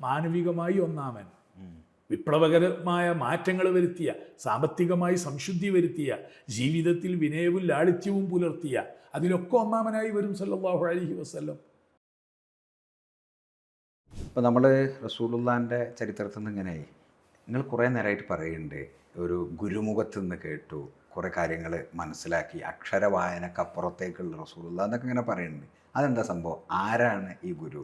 മാനവികമായി ഒന്നാമൻ, വിപ്ലവകരമായ മാറ്റങ്ങൾ വരുത്തിയ, സാമ്പത്തികമായി സംശുദ്ധി വരുത്തിയ, ജീവിതത്തിൽ വിനയവും ലാളിത്യവും പുലർത്തിയ, അതിലൊക്കെ ഒന്നാമനായി വരും സല്ലല്ലാഹു അലൈഹി വസല്ലം. ഇപ്പോൾ നമ്മൾ റസൂലുള്ളാഹിൻ്റെ ചരിത്രത്തിൽ നിന്ന് ഇങ്ങനെ നിങ്ങൾ കുറേ നേരമായിട്ട് പറയുന്നുണ്ട്, ഒരു ഗുരുമുഖത്ത് നിന്ന് കേട്ടു, കുറേ കാര്യങ്ങൾ മനസ്സിലാക്കി, അക്ഷരവായനക്കപ്പുറത്തേക്കുള്ള റസൂലുള്ളാഹി എന്നൊക്കെ ഇങ്ങനെ പറയുന്നുണ്ട്. അതെന്താ സംഭവം? ആരാണ് ഈ ഗുരു?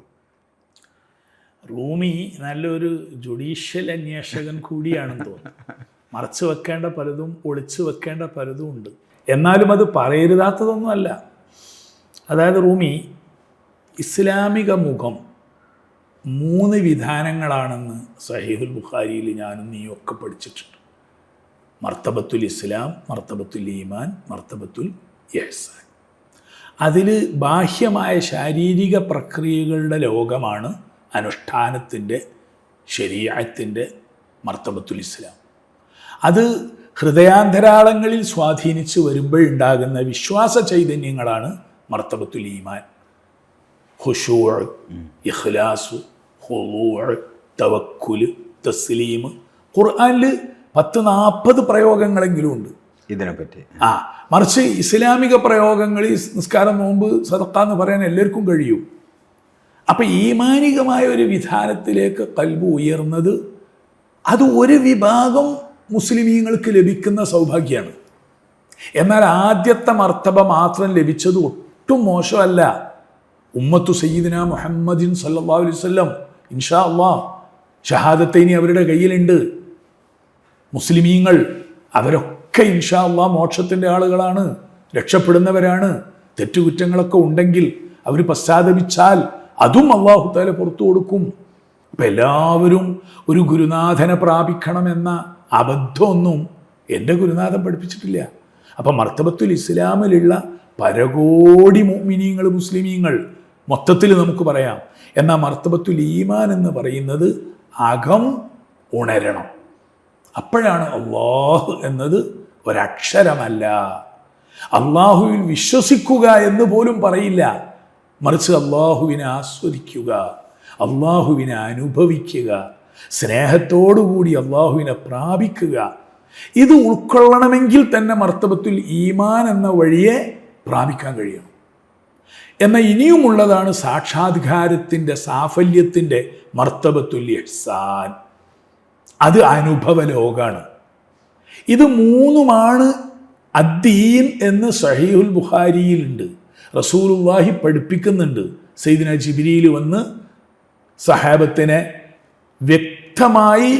റൂമി നല്ലൊരു ജുഡീഷ്യൽ അന്വേഷകൻ കൂടിയാണെന്ന് തോന്നുന്നു. മറച്ചു വെക്കേണ്ട പലതും ഒളിച്ചു വെക്കേണ്ട പലതും ഉണ്ട്, എന്നാലും അത് പറയരുതാത്തതൊന്നുമല്ല. അതായത് റൂമി ഇസ്ലാമിക മുഖം 3 വിധാനങ്ങളാണെന്ന് സഹീഹുൽ ബുഖാരിയിൽ ഞാനും നീയൊക്കെ പഠിച്ചിട്ടുണ്ട്. മർത്തബത്തുൽ ഇസ്ലാം, മർത്തബത്തുൽ ഈമാൻ, മർത്തബത്തുൽ ഇഹ്സാൻ. അതിൽ ബാഹ്യമായ ശാരീരിക പ്രക്രിയകളുടെ ലോകമാണ് അനുഷ്ഠാനത്തിൻ്റെ, ശരീഅത്തിൻ്റെ മർത്തബത്തുൽ ഇസ്ലാം. അത് ഹൃദയാന്തരാളങ്ങളിൽ സ്വാധീനിച്ച് വരുമ്പോഴുണ്ടാകുന്ന വിശ്വാസ ചൈതന്യങ്ങളാണ് മർത്തബത്തുൽ ഈമാൻ. ഖുശൂഅ്, ഇഖ്ലാസ്, ഖുളൂഅ്, തവക്കുൽ, തസ്ലീം. ഖുർആനിൽ 10-40 പ്രയോഗങ്ങളെങ്കിലും ഉണ്ട് ഇതിനെപ്പറ്റി. മറിച്ച് ഇസ്ലാമിക പ്രയോഗങ്ങളിൽ നിസ്കാരം, നോമ്പ്, സദഖ എന്ന് പറയാൻ എല്ലാവർക്കും കഴിയും. അപ്പം ഈമാനികമായ ഒരു വിധാനത്തിലേക്ക് ഖൽബ് ഉയർന്നത് അത് ഒരു വിഭാഗം മുസ്ലിമീങ്ങൾക്ക് ലഭിക്കുന്ന സൗഭാഗ്യമാണ്. എന്നാൽ ആദ്യത്തെ മർത്തബ മാത്രം ലഭിച്ചത് ഒട്ടും മോശമല്ല. ഉമ്മത്തു സയ്യിദിന മുഹമ്മദിൻ സല്ലല്ലാഹു അലൈഹി വസല്ലം ഇൻഷാ അല്ലാഹ് ഷഹാദത്തൈനി അവരുടെ കയ്യിലുണ്ട്. മുസ്ലിമീങ്ങൾ അവരൊക്കെ ഇൻഷാ അല്ലാഹ് മോക്ഷത്തിൻ്റെ ആളുകളാണ്, രക്ഷപ്പെടുന്നവരാണ്. തെറ്റുകുറ്റങ്ങളൊക്കെ ഉണ്ടെങ്കിൽ അവർ പശ്ചാത്തപിച്ചാൽ അതും അല്ലാഹു തആല പുറത്തു കൊടുക്കും. അപ്പം എല്ലാവരും ഒരു ഗുരുനാഥനെ പ്രാപിക്കണമെന്ന അബദ്ധമൊന്നും എൻ്റെ ഗുരുനാഥൻ പഠിപ്പിച്ചിട്ടില്ല. അപ്പം മർത്തബത്തുൽ ഇസ്ലാമിലുള്ള പരകോടി മുഅ്മിനീങ്ങൾ, മുസ്ലിമീങ്ങൾ മൊത്തത്തിൽ നമുക്ക് പറയാം. എന്നാൽ മർത്തബത്തുൽ ഈമാൻ എന്ന് പറയുന്നത് അകം ഉണരണം. അപ്പോഴാണ് അല്ലാഹ് എന്നത് ഒരക്ഷരമല്ല, അല്ലാഹുവിൽ വിശ്വസിക്കുക എന്ന് പോലും പറയില്ല, മറിച്ച് അല്ലാഹുവിനെ ആസ്വദിക്കുക, അല്ലാഹുവിനെ അനുഭവിക്കുക, സ്നേഹത്തോടുകൂടി അല്ലാഹുവിനെ പ്രാപിക്കുക. ഇത് ഉൾക്കൊള്ളണമെങ്കിൽ തന്നെ മർത്തബത്തുൽ ഈമാൻ എന്ന വഴിയെ പ്രാപിക്കാൻ കഴിയണം. എന്നാൽ ഇനിയുമുള്ളതാണ് സാക്ഷാത്കാരത്തിൻ്റെ, സാഫല്യത്തിൻ്റെ മർത്തബത്തുൽ ഇഹ്സാൻ. അത് അനുഭവ ലോകാണ്. ഇത് 3ഉമാണ് അദ്ദീൻ എന്ന് സഹീഹുൽ ബുഖാരിയിലുണ്ട്. റസൂലുള്ളാഹി പഠിപ്പിക്കുന്നുണ്ട്. സയ്യിദുനാ ജിബ്രീൽ വന്ന് സഹാബത്തിനെ വ്യക്തമായി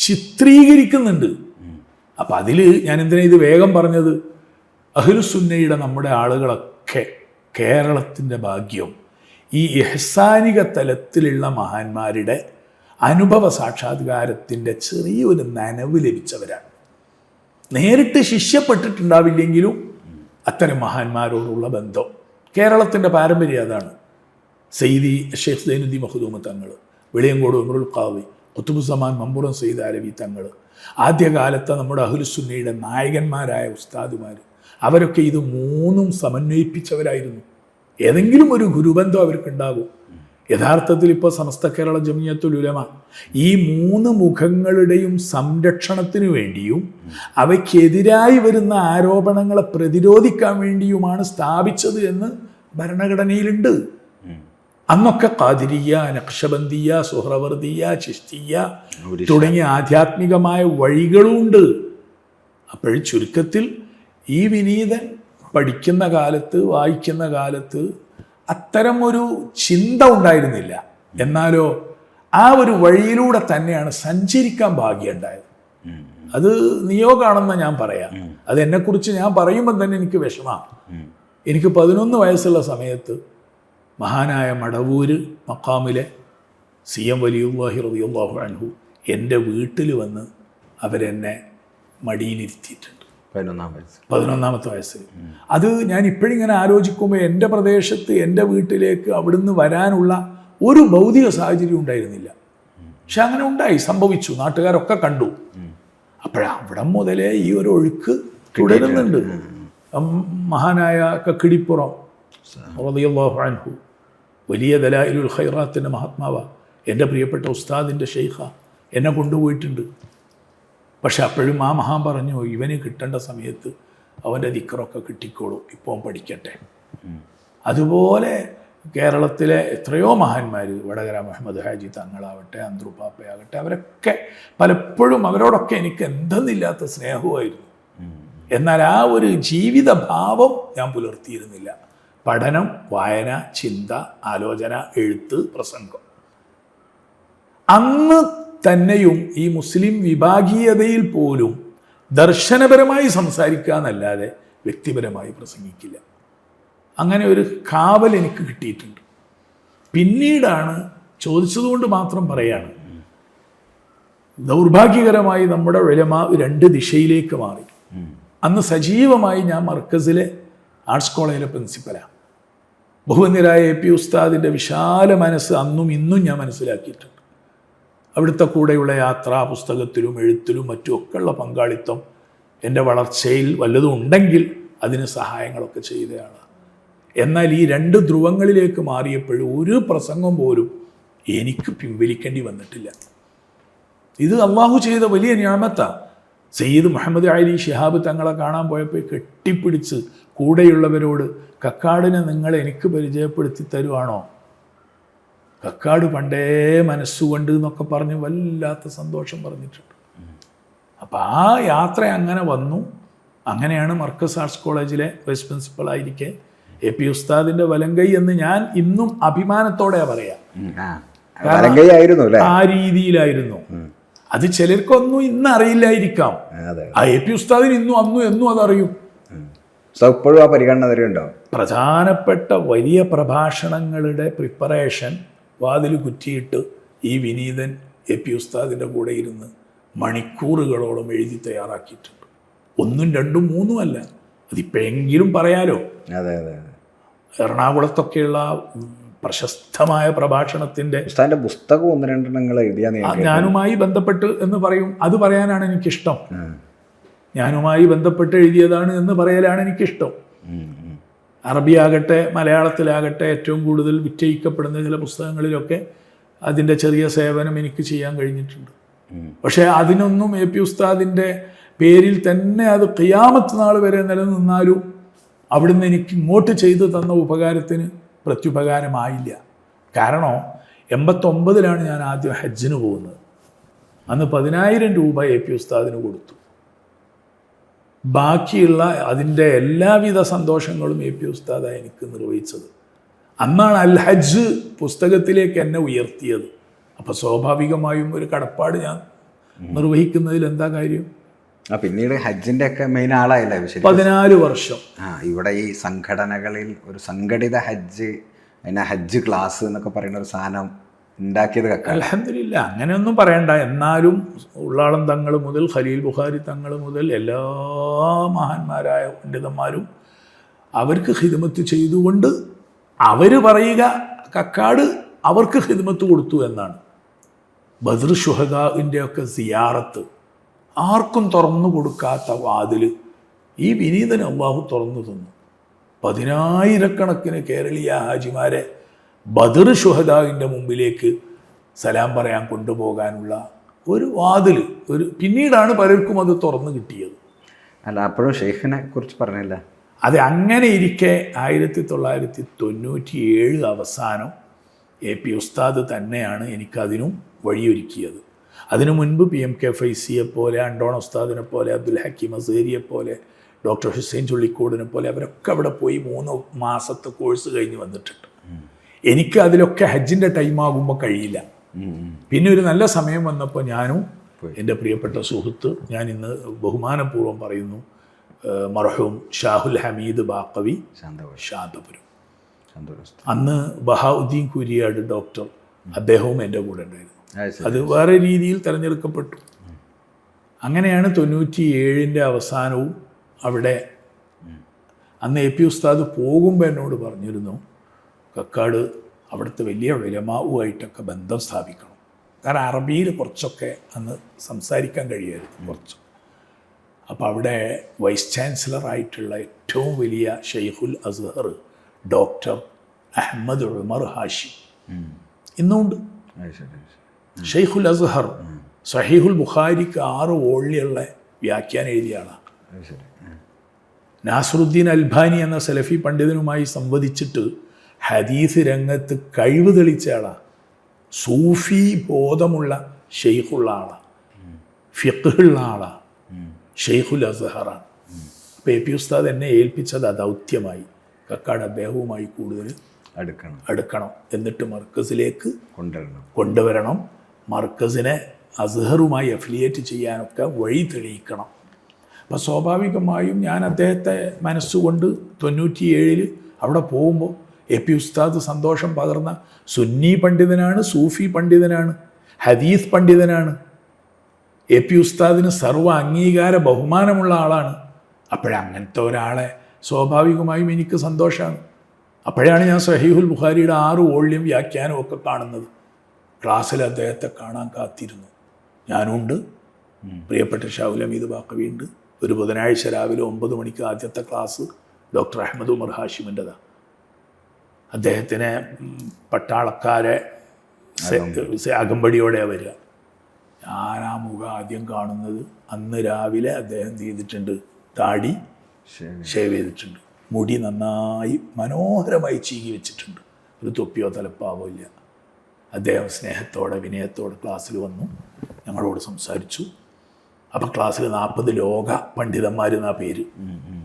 ചിത്രീകരിക്കുന്നുണ്ട്. അപ്പം അതിൽ ഞാൻ എന്തിനാ ഇത് വേഗം പറഞ്ഞത്? അഹ്ലുസുന്നയുടെ നമ്മുടെ ആളുകളൊക്കെ കേരളത്തിൻ്റെ ഭാഗ്യം ഈ ഇഹ്സാനിക തലത്തിലുള്ള മഹാന്മാരുടെ അനുഭവ സാക്ഷാത്കാരത്തിൻ്റെ ചെറിയൊരു നനവ് ലഭിച്ചവരാണ്. നേരിട്ട് ശിഷ്യപ്പെട്ടിട്ടുണ്ടാവില്ലെങ്കിലും അത്തരം മഹാന്മാരോടുള്ള ബന്ധം കേരളത്തിൻ്റെ പാരമ്പര്യം അതാണ്. സയ്യിദി ഷെയ്ഖ് സൈനുദ്ദീൻ മഖ്ദൂം തങ്ങൾ, വെളിയങ്കോട് ഉമറുൽ ഖാവി, ഖുത്ബുസ്സമാൻ മമ്പുറം സയ്യിദ് അലവി തങ്ങൾ, ആദ്യകാലത്തെ നമ്മുടെ അഹ്ലുസുന്നയുടെ നായകന്മാരായ ഉസ്താദുമാർ, അവരൊക്കെ ഇത് 3ഉം സമന്വയിപ്പിച്ചവരായിരുന്നു. ഏതെങ്കിലും ഒരു ഗുരുബന്ധം അവർക്കുണ്ടാകും. യഥാർത്ഥത്തിൽ ഇപ്പോൾ സമസ്ത കേരള ജമിയത്തുൽ ഉലമ ഈ 3 മുഖങ്ങളുടെയും സംരക്ഷണത്തിനു വേണ്ടിയും അവയ്ക്കെതിരായി വരുന്ന ആരോപണങ്ങളെ പ്രതിരോധിക്കാൻ വേണ്ടിയുമാണ് സ്ഥാപിച്ചത് എന്ന് ഭരണഘടനയിലുണ്ട്. അന്നൊക്കെ ഖാദിരിയ, നഖ്ശബന്ദിയ, സുഹ്റവർദിയ, ചിശ്തിയ തുടങ്ങിയ ആധ്യാത്മികമായ വഴികളുണ്ട്. അപ്പോൾ ചുരുക്കത്തിൽ ഈ വിനീതൻ പഠിക്കുന്ന കാലത്ത്, വായിക്കുന്ന കാലത്ത് അത്തരം ഒരു ചിന്ത ഉണ്ടായിരുന്നില്ല. എന്നാലോ ആ ഒരു വഴിയിലൂടെ തന്നെയാണ് സഞ്ചരിക്കാൻ ഭാഗ്യമുണ്ടായത്. അത് നിയോഗമാണെന്ന് ഞാൻ പറയാം. അത് എന്നെക്കുറിച്ച് ഞാൻ പറയുമ്പോൾ തന്നെ എനിക്ക് വിഷമമാണ്. എനിക്ക് 11 വയസ്സുള്ള സമയത്ത് മഹാനായ മടവൂര് മഖാമിലെ CM വലിയുല്ലാഹി റളിയല്ലാഹു അൻഹു എൻ്റെ വീട്ടിൽ വന്ന് അവരെന്നെ മടിയിലിരുത്തിയിട്ടുണ്ട്. 11ാമത്തെ വയസ്സിൽ. അത് ഞാൻ ഇപ്പോഴിങ്ങനെ ആലോചിക്കുമ്പോൾ എൻ്റെ പ്രദേശത്ത്, എൻ്റെ വീട്ടിലേക്ക് അവിടുന്ന് വരാനുള്ള ഒരു ഭൗതിക സാഹചര്യം ഉണ്ടായിരുന്നില്ല. പക്ഷെ അങ്ങനെ ഉണ്ടായി, സംഭവിച്ചു, നാട്ടുകാരൊക്കെ കണ്ടു. അവിടം മുതലേ ഈ ഒരു ഒഴുക്ക് തുടരുന്നുണ്ട്. മഹാനായ കക്കിടിപ്പുറം റളിയല്ലാഹു അൻഹു വലിയ ദലായിലുൽ ഖൈറാത്തിൻ്റെ മഹാത്മാവ, എൻ്റെ പ്രിയപ്പെട്ട ഉസ്താദിൻ്റെ ഷെയ്ഖ എന്നെ കൊണ്ടുപോയിട്ടുണ്ട്. പക്ഷെ അപ്പോഴും ആ മഹാൻ പറഞ്ഞു, ഇവന് കിട്ടേണ്ട സമയത്ത് അവൻ്റെ ദിക്റൊക്കെ കിട്ടിക്കോളൂ, ഇപ്പോൾ പഠിക്കട്ടെ. അതുപോലെ കേരളത്തിലെ എത്രയോ മഹാന്മാർ, വടകര മുഹമ്മദ് ഹാജി തങ്ങളാവട്ടെ, അന്ത്രുപ്പാപ്പയാകട്ടെ, അവരൊക്കെ പലപ്പോഴും അവരോടൊക്കെ എനിക്ക് എന്തെന്നില്ലാത്ത സ്നേഹമായിരുന്നു. എന്നാൽ ആ ഒരു ജീവിതഭാവം ഞാൻ പുലർത്തിയിരുന്നില്ല. പഠനം, വായന, ചിന്ത, ആലോചന, എഴുത്ത്, പ്രസംഗം. അന്ന് തന്നെയും ഈ മുസ്ലിം വിഭാഗീയതയിൽ പോലും ദർശനപരമായി സംസാരിക്കുക എന്നല്ലാതെ വ്യക്തിപരമായി പ്രസംഗിക്കില്ല. അങ്ങനെ ഒരു കാവൽ എനിക്ക് കിട്ടിയിട്ടുണ്ട്. പിന്നീടാണ്, ചോദിച്ചതുകൊണ്ട് മാത്രം പറയാണ്, ദൗർഭാഗ്യകരമായി നമ്മുടെ ഉലമാ രണ്ട് ദിശയിലേക്ക് മാറി. അന്ന് സജീവമായി ഞാൻ മർക്കസിലെ ആർട്സ് കോളേജിലെ പ്രിൻസിപ്പലാണ്. ബഹുവന്യരായ AP ഉസ്താദിൻ്റെ വിശാല മനസ്സ് അന്നും ഇന്നും ഞാൻ മനസ്സിലാക്കിയിട്ടുണ്ട്. അവിടുത്തെ കൂടെയുള്ള യാത്ര, പുസ്തകത്തിലും എഴുത്തിലും മറ്റുമൊക്കെ ഉള്ള പങ്കാളിത്തം എൻ്റെ വളർച്ചയിൽ വല്ലതും ഉണ്ടെങ്കിൽ അതിന് സഹായങ്ങളൊക്കെ ചെയ്തയാളാണ്. എന്നാൽ ഈ രണ്ട് ധ്രുവങ്ങളിലേക്ക് മാറിയപ്പോഴും ഒരു പ്രസംഗം പോലും എനിക്ക് പിൻവലിക്കേണ്ടി വന്നിട്ടില്ല. ഇത് അള്ളാഹു ചെയ്ത വലിയ നിഅമത്താണ്. സയ്യിദ് മുഹമ്മദ് അലി ശിഹാബ് തങ്ങളെ കാണാൻ പോയപ്പോൾ കെട്ടിപ്പിടിച്ച് കൂടെയുള്ളവരോട്, കക്കാടിനെ നിങ്ങൾ എനിക്ക് പരിചയപ്പെടുത്തി തരുവാണോ? കക്കാട് പണ്ടേ മനസ്സുകൊണ്ട് എന്നൊക്കെ പറഞ്ഞ് വല്ലാത്ത സന്തോഷം പറഞ്ഞിട്ടുണ്ട്. അപ്പം ആ യാത്ര അങ്ങനെ വന്നു. അങ്ങനെയാണ് മർക്കസ് ആർട്സ് കോളേജിലെ വൈസ് പ്രിൻസിപ്പളായിരിക്കെ AP ഉസ്താദിൻ്റെ വലങ്കൈ എന്ന് ഞാൻ ഇന്നും അഭിമാനത്തോടെ പറയാം. ആ രീതിയിലായിരുന്നു. അത് ചിലർക്കൊന്നും ഇന്ന് അറിയില്ലായിരിക്കാം. ആ AP ഉസ്താദിന് ഇന്നും അന്നും എന്നും അതറിയും. ഇപ്പോഴും ആ പരിഗണന ഉണ്ടോ? പ്രധാനപ്പെട്ട വലിയ പ്രഭാഷണങ്ങളുടെ പ്രിപ്പറേഷൻ വാതിൽ കുറ്റിയിട്ട് ഈ വിനീതൻ AP ഉസ്താദിൻ്റെ കൂടെ ഇരുന്ന് മണിക്കൂറുകളോളം എഴുതി തയ്യാറാക്കിയിട്ടുണ്ട്. 1, 2, 3 അല്ല, അതിപ്പോഴെങ്കിലും പറയാലോ. അതെ അതെ. എറണാകുളത്തൊക്കെയുള്ള പ്രശസ്തമായ പ്രഭാഷണത്തിൻ്റെ പുസ്തകം 1-2 എഴുതിയാൽ ഞാനുമായി ബന്ധപ്പെട്ട് എന്ന് പറയും. അത് പറയാനാണ് എനിക്കിഷ്ടം. ഞാനുമായി ബന്ധപ്പെട്ട് എഴുതിയതാണ് എന്ന് പറയലാണ് എനിക്കിഷ്ടം. അറബി ആകട്ടെ മലയാളത്തിലാകട്ടെ ഏറ്റവും കൂടുതൽ വിറ്റയിക്കപ്പെടുന്ന ചില പുസ്തകങ്ങളിലൊക്കെ അതിൻ്റെ ചെറിയ സേവനം എനിക്ക് ചെയ്യാൻ കഴിഞ്ഞിട്ടുണ്ട്. പക്ഷേ അതിനൊന്നും AP ഉസ്താദിൻ്റെ പേരിൽ തന്നെ അത് ഖിയാമത്ത് നാൾ വരെ നിലനിന്നാലും അവിടുന്ന് എനിക്ക് ഇങ്ങോട്ട് ചെയ്തു തന്ന ഉപകാരത്തിന് പ്രത്യുപകാരമായില്ല. കാരണം 89-ലാണ് ഞാൻ ആദ്യം ഹജ്ജിന് പോകുന്നത്. അന്ന് 10,000 രൂപ AP ഉസ്താദിന് കൊടുത്തു. ബാക്കിയുള്ള അതിൻ്റെ എല്ലാവിധ സന്തോഷങ്ങളും AP ഉസ്താദാണ് എനിക്ക് നിർവഹിച്ചത്. അന്നാണ് അൽ ഹജ്ജ് പുസ്തകത്തിലേക്ക് എന്നെ ഉയർത്തിയത്. അപ്പോൾ സ്വാഭാവികമായും ഒരു കടപ്പാട് ഞാൻ നിർവഹിക്കുന്നതിൽ എന്താ കാര്യം? പിന്നീട് ഹജ്ജിൻ്റെ ഒക്കെ മെയിൻ ആളായില്ലേ? 14 വർഷം. ഇവിടെ ഈ സംഘടനകളിൽ ഒരു സംഘടിത ഹജ്ജ്, അതിനെ ഹജ്ജ് ക്ലാസ് എന്നൊക്കെ പറയുന്ന ഒരു സാധനം ഉണ്ടാക്കിയത് അൽഹംദുലില്ലാ. അങ്ങനെയൊന്നും പറയണ്ട. എന്നാലും ഉള്ളാളം തങ്ങൾ മുതൽ ഖലീൽ ബുഖാരി തങ്ങൾ മുതൽ എല്ലാ മഹാന്മാരായ പണ്ഡിതന്മാരും അവർക്ക് ഖിദ്മത്ത് ചെയ്തുകൊണ്ട് അവർ പറയുക കക്കാട് അവർക്ക് ഖിദ്മത്ത് കൊടുത്തു എന്നാണ്. ബദ്ർ ശുഹദാഇൻ്റെ ഒക്കെ സിയാറത്ത് ആർക്കും തുറന്നു കൊടുക്കാത്ത വാതിൽ ഈ വിനീതന് അള്ളാഹു തുറന്നു തന്നു. 10,000-കണക്കിന് കേരളീയ ഹാജിമാരെ ബദർ ശുഹദാഇൻ്റെ മുമ്പിലേക്ക് സലാം പറയാൻ കൊണ്ടുപോകാനുള്ള ഒരു വാതിൽ, പിന്നീടാണ് പലർക്കും അത് തുറന്നു കിട്ടിയത്. അല്ല, അപ്പോഴും ഷെയ്ഖിനെ കുറിച്ച് പറഞ്ഞില്ല. അത് അങ്ങനെ ഇരിക്കെ 1997 അവസാനം AP ഉസ്താദ് തന്നെയാണ് എനിക്കതിനും വഴിയൊരുക്കിയത്. അതിനു മുൻപ് PMK ഫൈസിയെ പോലെ, അണ്ടോൺ ഉസ്താദിനെ പോലെ, അബ്ദുൽ ഹക്കീം അസേരിയെ പോലെ, ഡോക്ടർ ഹുസൈൻ ചുള്ളിക്കോടിനെ പോലെ അവരൊക്കെ അവിടെ പോയി 3 മാസത്തെ കോഴ്സ് കഴിഞ്ഞ് വന്നിട്ടുണ്ട്. എനിക്ക് അതിലൊക്കെ ഹജ്ജിൻ്റെ ടൈമാകുമ്പോൾ കഴിയില്ല. പിന്നെ ഒരു നല്ല സമയം വന്നപ്പോൾ ഞാനും എൻ്റെ പ്രിയപ്പെട്ട സുഹൃത്ത്, ഞാൻ ഇന്ന് ബഹുമാനപൂർവ്വം പറയുന്നു, മർഹൂം ഷാഹുൽ ഹമീദ് ബാക്കവി ശാന്തപുരം, അന്ന് ബഹാഉദ്ദീൻ കുരിയാട് ഡോക്ടർ, അദ്ദേഹവും എൻ്റെ കൂടെ ഉണ്ടായിരുന്നു. അത് വേറെ രീതിയിൽ തിരഞ്ഞെടുക്കപ്പെട്ടു. അങ്ങനെയാണ് 97-ൻ്റെ അവസാനവും അവിടെ. അന്ന് AP ഉസ്താദ് പോകുമ്പോൾ എന്നോട് പറഞ്ഞിരുന്നു, കക്കാട് അവിടുത്തെ വലിയ ഉലമാവുമായിട്ടൊക്കെ ബന്ധം സ്ഥാപിക്കണം. കാരണം അറബിയിൽ കുറച്ചൊക്കെ അന്ന് സംസാരിക്കാൻ കഴിയുമായിരുന്നു കുറച്ച്. അപ്പോൾ അവിടെ വൈസ് ചാൻസലറായിട്ടുള്ള ഏറ്റവും വലിയ ഷെയ്ഖുൽ അസ്ഹർ ഡോക്ടർ അഹമ്മദ് ഉമർ ഹാഷിം ഇന്നുണ്ട്. ഷെയ്ഖുൽ അസ്ഹർ സഹീഹുൽ ബുഖാരിക്ക് 6 വോള്യമുള്ള വ്യാഖ്യാനം എഴുതിയ ആളാണ്. നാസറുദ്ദീൻ അൽബാനി എന്ന സലഫി പണ്ഡിതനുമായി സംവദിച്ചിട്ട് ഹദീസ് രംഗത്ത് കഴിവ് തെളിച്ച ആളാണ്. സൂഫി ബോധമുള്ള ഷെയ്ഖുള്ള ആളാണ്, ഫിഖ്ഹുള്ള ആളാണ്, ഷെയ്ഖുൽ അസ്ഹറാണ്. അപ്പോൾ എ പി ഉസ്താദ് എന്നെ ഏൽപ്പിച്ചത് ദൗത്യമായി കക്കാട് അദ്ദേഹവുമായി കൂടുതൽ അടുക്കണം, എന്നിട്ട് മർക്കസിലേക്ക് കൊണ്ടുവരണം, മർക്കസിനെ അസ്ഹറുമായി അഫിലിയേറ്റ് ചെയ്യാനൊക്കെ വഴി തെളിയിക്കണം. അപ്പോൾ സ്വാഭാവികമായും ഞാൻ അദ്ദേഹത്തെ മനസ്സുകൊണ്ട് 97 അവിടെ പോകുമ്പോൾ എ പി ഉസ്താദ് സന്തോഷം പകർന്ന സുന്നി പണ്ഡിതനാണ്, സൂഫി പണ്ഡിതനാണ്, ഹദീസ് പണ്ഡിതനാണ്. എ പി ഉസ്താദിന് സർവ്വ അംഗീകാര ബഹുമാനമുള്ള ആളാണ്. അപ്പോഴങ്ങനത്തെ ഒരാളെ സ്വാഭാവികമായും എനിക്ക് സന്തോഷമാണ്. അപ്പോഴാണ് ഞാൻ സഹീഹുൽ ബുഖാരിയുടെ 6 വോള്യം വ്യാഖ്യാനം ഒക്കെ കാണുന്നത്. ക്ലാസ്സിൽ അദ്ദേഹത്തെ കാണാൻ കാത്തിരുന്നു. ഞാനുണ്ട്, പ്രിയപ്പെട്ട ഷാഹുൽ ഹമീദ് ബാഖവിയുണ്ട്. ഒരു ബുധനാഴ്ച രാവിലെ 9 മണിക്ക് ആദ്യത്തെ ക്ലാസ് ഡോക്ടർ അഹമ്മദ് ഉമർ ഹാഷിമിൻ്റെതാണ്. അദ്ദേഹത്തിനെ പട്ടാളക്കാരെ അകമ്പടിയോടെ വരിക. ഞാൻ ആ മുഖം ആദ്യം കാണുന്നത് അന്ന് രാവിലെ അദ്ദേഹം ചെയ്തിട്ടുണ്ട്, താടി ഷേവ് ചെയ്തിട്ടുണ്ട്, മുടി നന്നായി മനോഹരമായി ചീകി വെച്ചിട്ടുണ്ട്, ഒരു തൊപ്പിയോ തലപ്പാവോ ഇല്ല. അദ്ദേഹം സ്നേഹത്തോടെ വിനയത്തോടെ ക്ലാസ്സിൽ വന്നു, ഞങ്ങളോട് സംസാരിച്ചു. അപ്പം ക്ലാസ്സിൽ 40 ലോക പണ്ഡിതന്മാരെന്നാ പേര്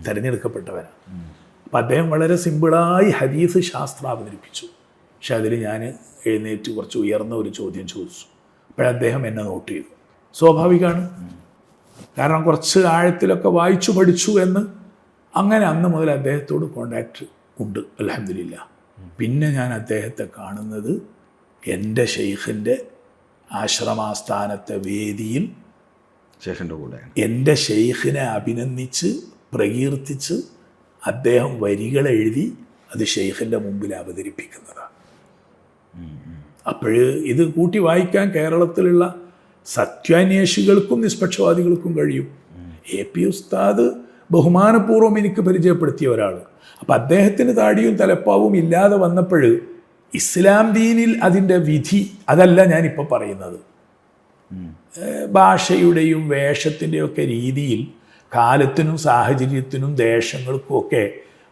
തിരഞ്ഞെടുക്കപ്പെട്ടവരാണ്. അപ്പം അദ്ദേഹം വളരെ സിമ്പിളായി ഹദീസ് ശാസ്ത്രം അവതരിപ്പിച്ചു. പക്ഷെ അതിൽ ഞാൻ എഴുന്നേറ്റ് കുറച്ച് ഉയർന്ന ഒരു ചോദ്യം ചോദിച്ചു. അപ്പോഴദ്ദേഹം എന്നെ നോട്ട് ചെയ്തു. സ്വാഭാവികമാണ്, കാരണം കുറച്ച് ആഴത്തിലൊക്കെ വായിച്ചു പഠിച്ചു എന്ന്. അങ്ങനെ അന്ന് മുതൽ അദ്ദേഹത്തോട് കോണ്ടാക്റ്റ് ഉണ്ട്, അൽഹംദുലില്ലാ. പിന്നെ ഞാൻ അദ്ദേഹത്തെ കാണുന്നത് എൻ്റെ ഷെയ്ഖിൻ്റെ ആശ്രമാസ്ഥാനത്തെ വേദിയിൽ ഷെയ്ഖിൻ്റെ കൂടെ എൻ്റെ ഷെയ്ഖിനെ അഭിനന്ദിച്ച് പ്രകീർത്തിച്ച് അദ്ദേഹം വരികൾ എഴുതി അത് ഷെയ്ഖിൻ്റെ മുമ്പിൽ അവതരിപ്പിക്കുന്നതാണ്. അപ്പോൾ ഇത് കൂട്ടി വായിക്കാൻ കേരളത്തിലുള്ള സത്യാന്വേഷികൾക്കും നിഷ്പക്ഷവാദികൾക്കും കഴിയും. എ പി ഉസ്താദ് ബഹുമാനപൂർവ്വം എനിക്ക് പരിചയപ്പെടുത്തിയ ഒരാൾ. അപ്പം അദ്ദേഹത്തിന് താടിയും തലപ്പാവും ഇല്ലാതെ വന്നപ്പോൾ ഇസ്ലാം ദീനിൽ അതിൻ്റെ വിധി അതല്ല ഞാനിപ്പോൾ പറയുന്നത്. ഭാഷയുടെയും വേഷത്തിൻ്റെയും ഒക്കെ രീതിയിൽ കാലത്തിനും സാഹചര്യത്തിനും ദേശങ്ങൾക്കും ഒക്കെ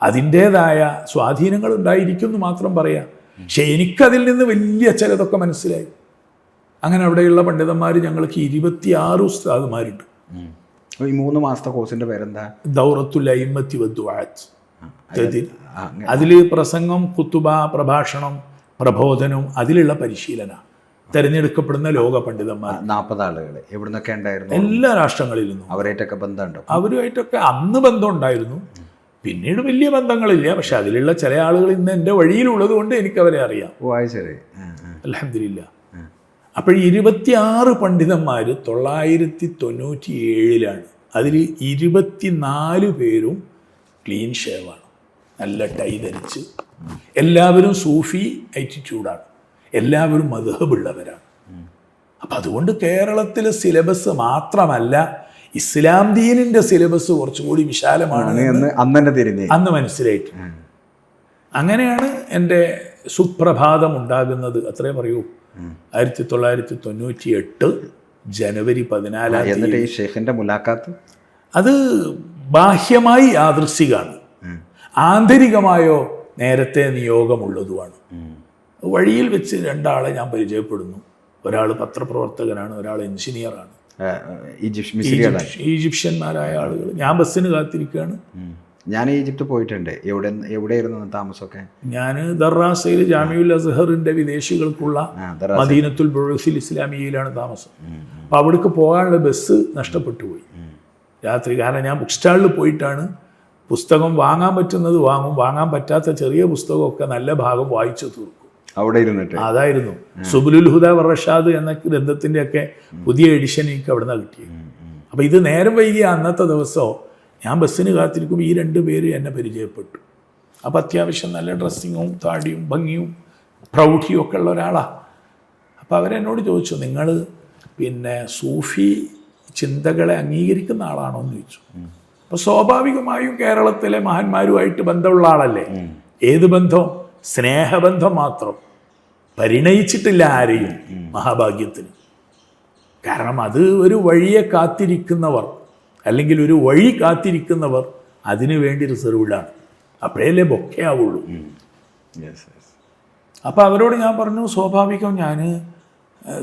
അതിൻ്റേതായ സ്വാധീനങ്ങൾ ഉണ്ടായിരിക്കും എന്ന് മാത്രം പറയാം. പക്ഷെ എനിക്കതിൽ നിന്ന് വലിയ ചിലതൊക്കെ മനസ്സിലായി. അങ്ങനെ അവിടെയുള്ള പണ്ഡിതന്മാർ ഞങ്ങൾക്ക് 26 ഉസ്താദുമാരുണ്ട്. ഈ 3 മാസത്തെ കോഴ്സിൻ്റെ പേരെന്താ? ദൗറത്തുൽ അയിമ്മത്തി വദ്ദുആത്ത്. അതിൽ പ്രസംഗം, ഖുതുബ, പ്രഭാഷണം, പ്രബോധനം, അതിലുള്ള പരിശീലന. തിരഞ്ഞെടുക്കപ്പെടുന്ന ലോക പണ്ഡിതന്മാർ 40 ആളുകൾ എവിടെ നിന്നൊക്കെ ഉണ്ടായിരുന്നു? എല്ലാ രാഷ്ട്രങ്ങളിൽ നിന്നും. അവരായിട്ടൊക്കെ ബന്ധമുണ്ടോ? അവരുമായിട്ടൊക്കെ അന്ന് ബന്ധം ഉണ്ടായിരുന്നു, പിന്നീട് വലിയ ബന്ധങ്ങളില്ല. പക്ഷെ അതിലുള്ള ചില ആളുകൾ ഇന്ന് എൻ്റെ വഴിയിലുള്ളത് കൊണ്ട് എനിക്കവരെ അറിയാം. അൽഹംദുലില്ലാ. അപ്പോൾ 26 പണ്ഡിതന്മാർ 997 അതിൽ 24 പേരും ക്ലീൻ ഷേവാണ്, നല്ല ടൈ ധരിച്ച്. എല്ലാവരും സൂഫി ആറ്റിറ്റ്യൂഡാണ്, എല്ലാവരും മദ്ഹബുള്ളവരാണ്. അപ്പം അതുകൊണ്ട് കേരളത്തിലെ സിലബസ് മാത്രമല്ല, ഇസ്ലാം ദീനിൻ്റെ സിലബസ് കുറച്ചുകൂടി വിശാലമാണ് അന്ന് മനസ്സിലായിട്ട്. അങ്ങനെയാണ് എൻ്റെ സുപ്രഭാതം ഉണ്ടാകുന്നത്. അത്രേ പറയൂ. 1998 ജനുവരി 14 അത് ബാഹ്യമായി യാദൃശ്ചികമാണ്, ആന്തരികമായോ നേരത്തെ നിയോഗമുള്ളതുമാണ്. വഴിയിൽ വെച്ച് 2 ആളെ ഞാൻ പരിചയപ്പെടുന്നു. ഒരാൾ പത്രപ്രവർത്തകനാണ്, ഒരാൾ എഞ്ചിനീയറാണ്. ഈജിപ്ഷ്യന്മാരായ ആളുകൾ. ഞാൻ ബസ്സിന് കാത്തിരിക്കുകയാണ്. ഞാൻ ഈജിപ്ത് പോയിട്ടുണ്ട്. എവിടെയായിരുന്നു താമസമൊക്കെ? ഞാൻ ദറാസയിൽ ജാമിഉൽ അസ്ഹറിൻ്റെ വിദേശികൾക്കുള്ള മദീനത്തുൽ ബുഊസിൽ ഇസ്ലാമിയയിലാണ് താമസം. അപ്പോൾ അവിടേക്ക് പോകാനുള്ള ബസ് നഷ്ടപ്പെട്ടു പോയി രാത്രി. കാരണം ഞാൻ ബുക്ക് സ്റ്റാളിൽ പോയിട്ടാണ് പുസ്തകം വാങ്ങാൻ പറ്റുന്നത് വാങ്ങും, വാങ്ങാൻ പറ്റാത്ത ചെറിയ പുസ്തകമൊക്കെ നല്ല ഭാഗം വായിച്ചു തീർക്കും അവിടെ ഇരുന്നിട്ട്. അതായിരുന്നു സുബുലുൽ ഹുദ വറഷാദ് എന്ന ഗ്രന്ഥത്തിൻ്റെ ഒക്കെ പുതിയ എഡിഷൻ എനിക്ക് അവിടെ നിന്ന് കിട്ടിയത്. അപ്പോൾ ഇത് നേരം വൈകിയ അന്നത്തെ ദിവസം ഞാൻ ബസ്സിന് കാത്തിരിക്കുമ്പോൾ ഈ 2 പേര് എന്നെ പരിചയപ്പെട്ടു. അപ്പോൾ അത്യാവശ്യം നല്ല ഡ്രസ്സിങ്ങും താടിയും ഭംഗിയും പ്രൗഢിയും ഒക്കെ ഉള്ള ഒരാളാണ്. അപ്പോൾ അവരെന്നോട് ചോദിച്ചു, നിങ്ങൾ സൂഫി ചിന്തകളെ അംഗീകരിക്കുന്ന ആളാണോ എന്ന് ചോദിച്ചു. അപ്പോൾ സ്വാഭാവികമായും കേരളത്തിലെ മഹാന്മാരുമായിട്ട് ബന്ധമുള്ള ആളല്ലേ. ഏത് ബന്ധം? സ്നേഹബന്ധം മാത്രം. പരിണയിച്ചിട്ടില്ല ആരെയും മഹാഭാഗ്യത്തിന്. കാരണം അത് ഒരു വഴിയെ കാത്തിരിക്കുന്നവർ, അല്ലെങ്കിൽ ഒരു വഴി കാത്തിരിക്കുന്നവർ അതിനു വേണ്ടി റിസർവ്ഡാണ്. അപ്പോഴല്ലേ ബൊക്കെ ആവുള്ളൂ. അപ്പോൾ അവരോട് ഞാൻ പറഞ്ഞു, സ്വാഭാവികം ഞാൻ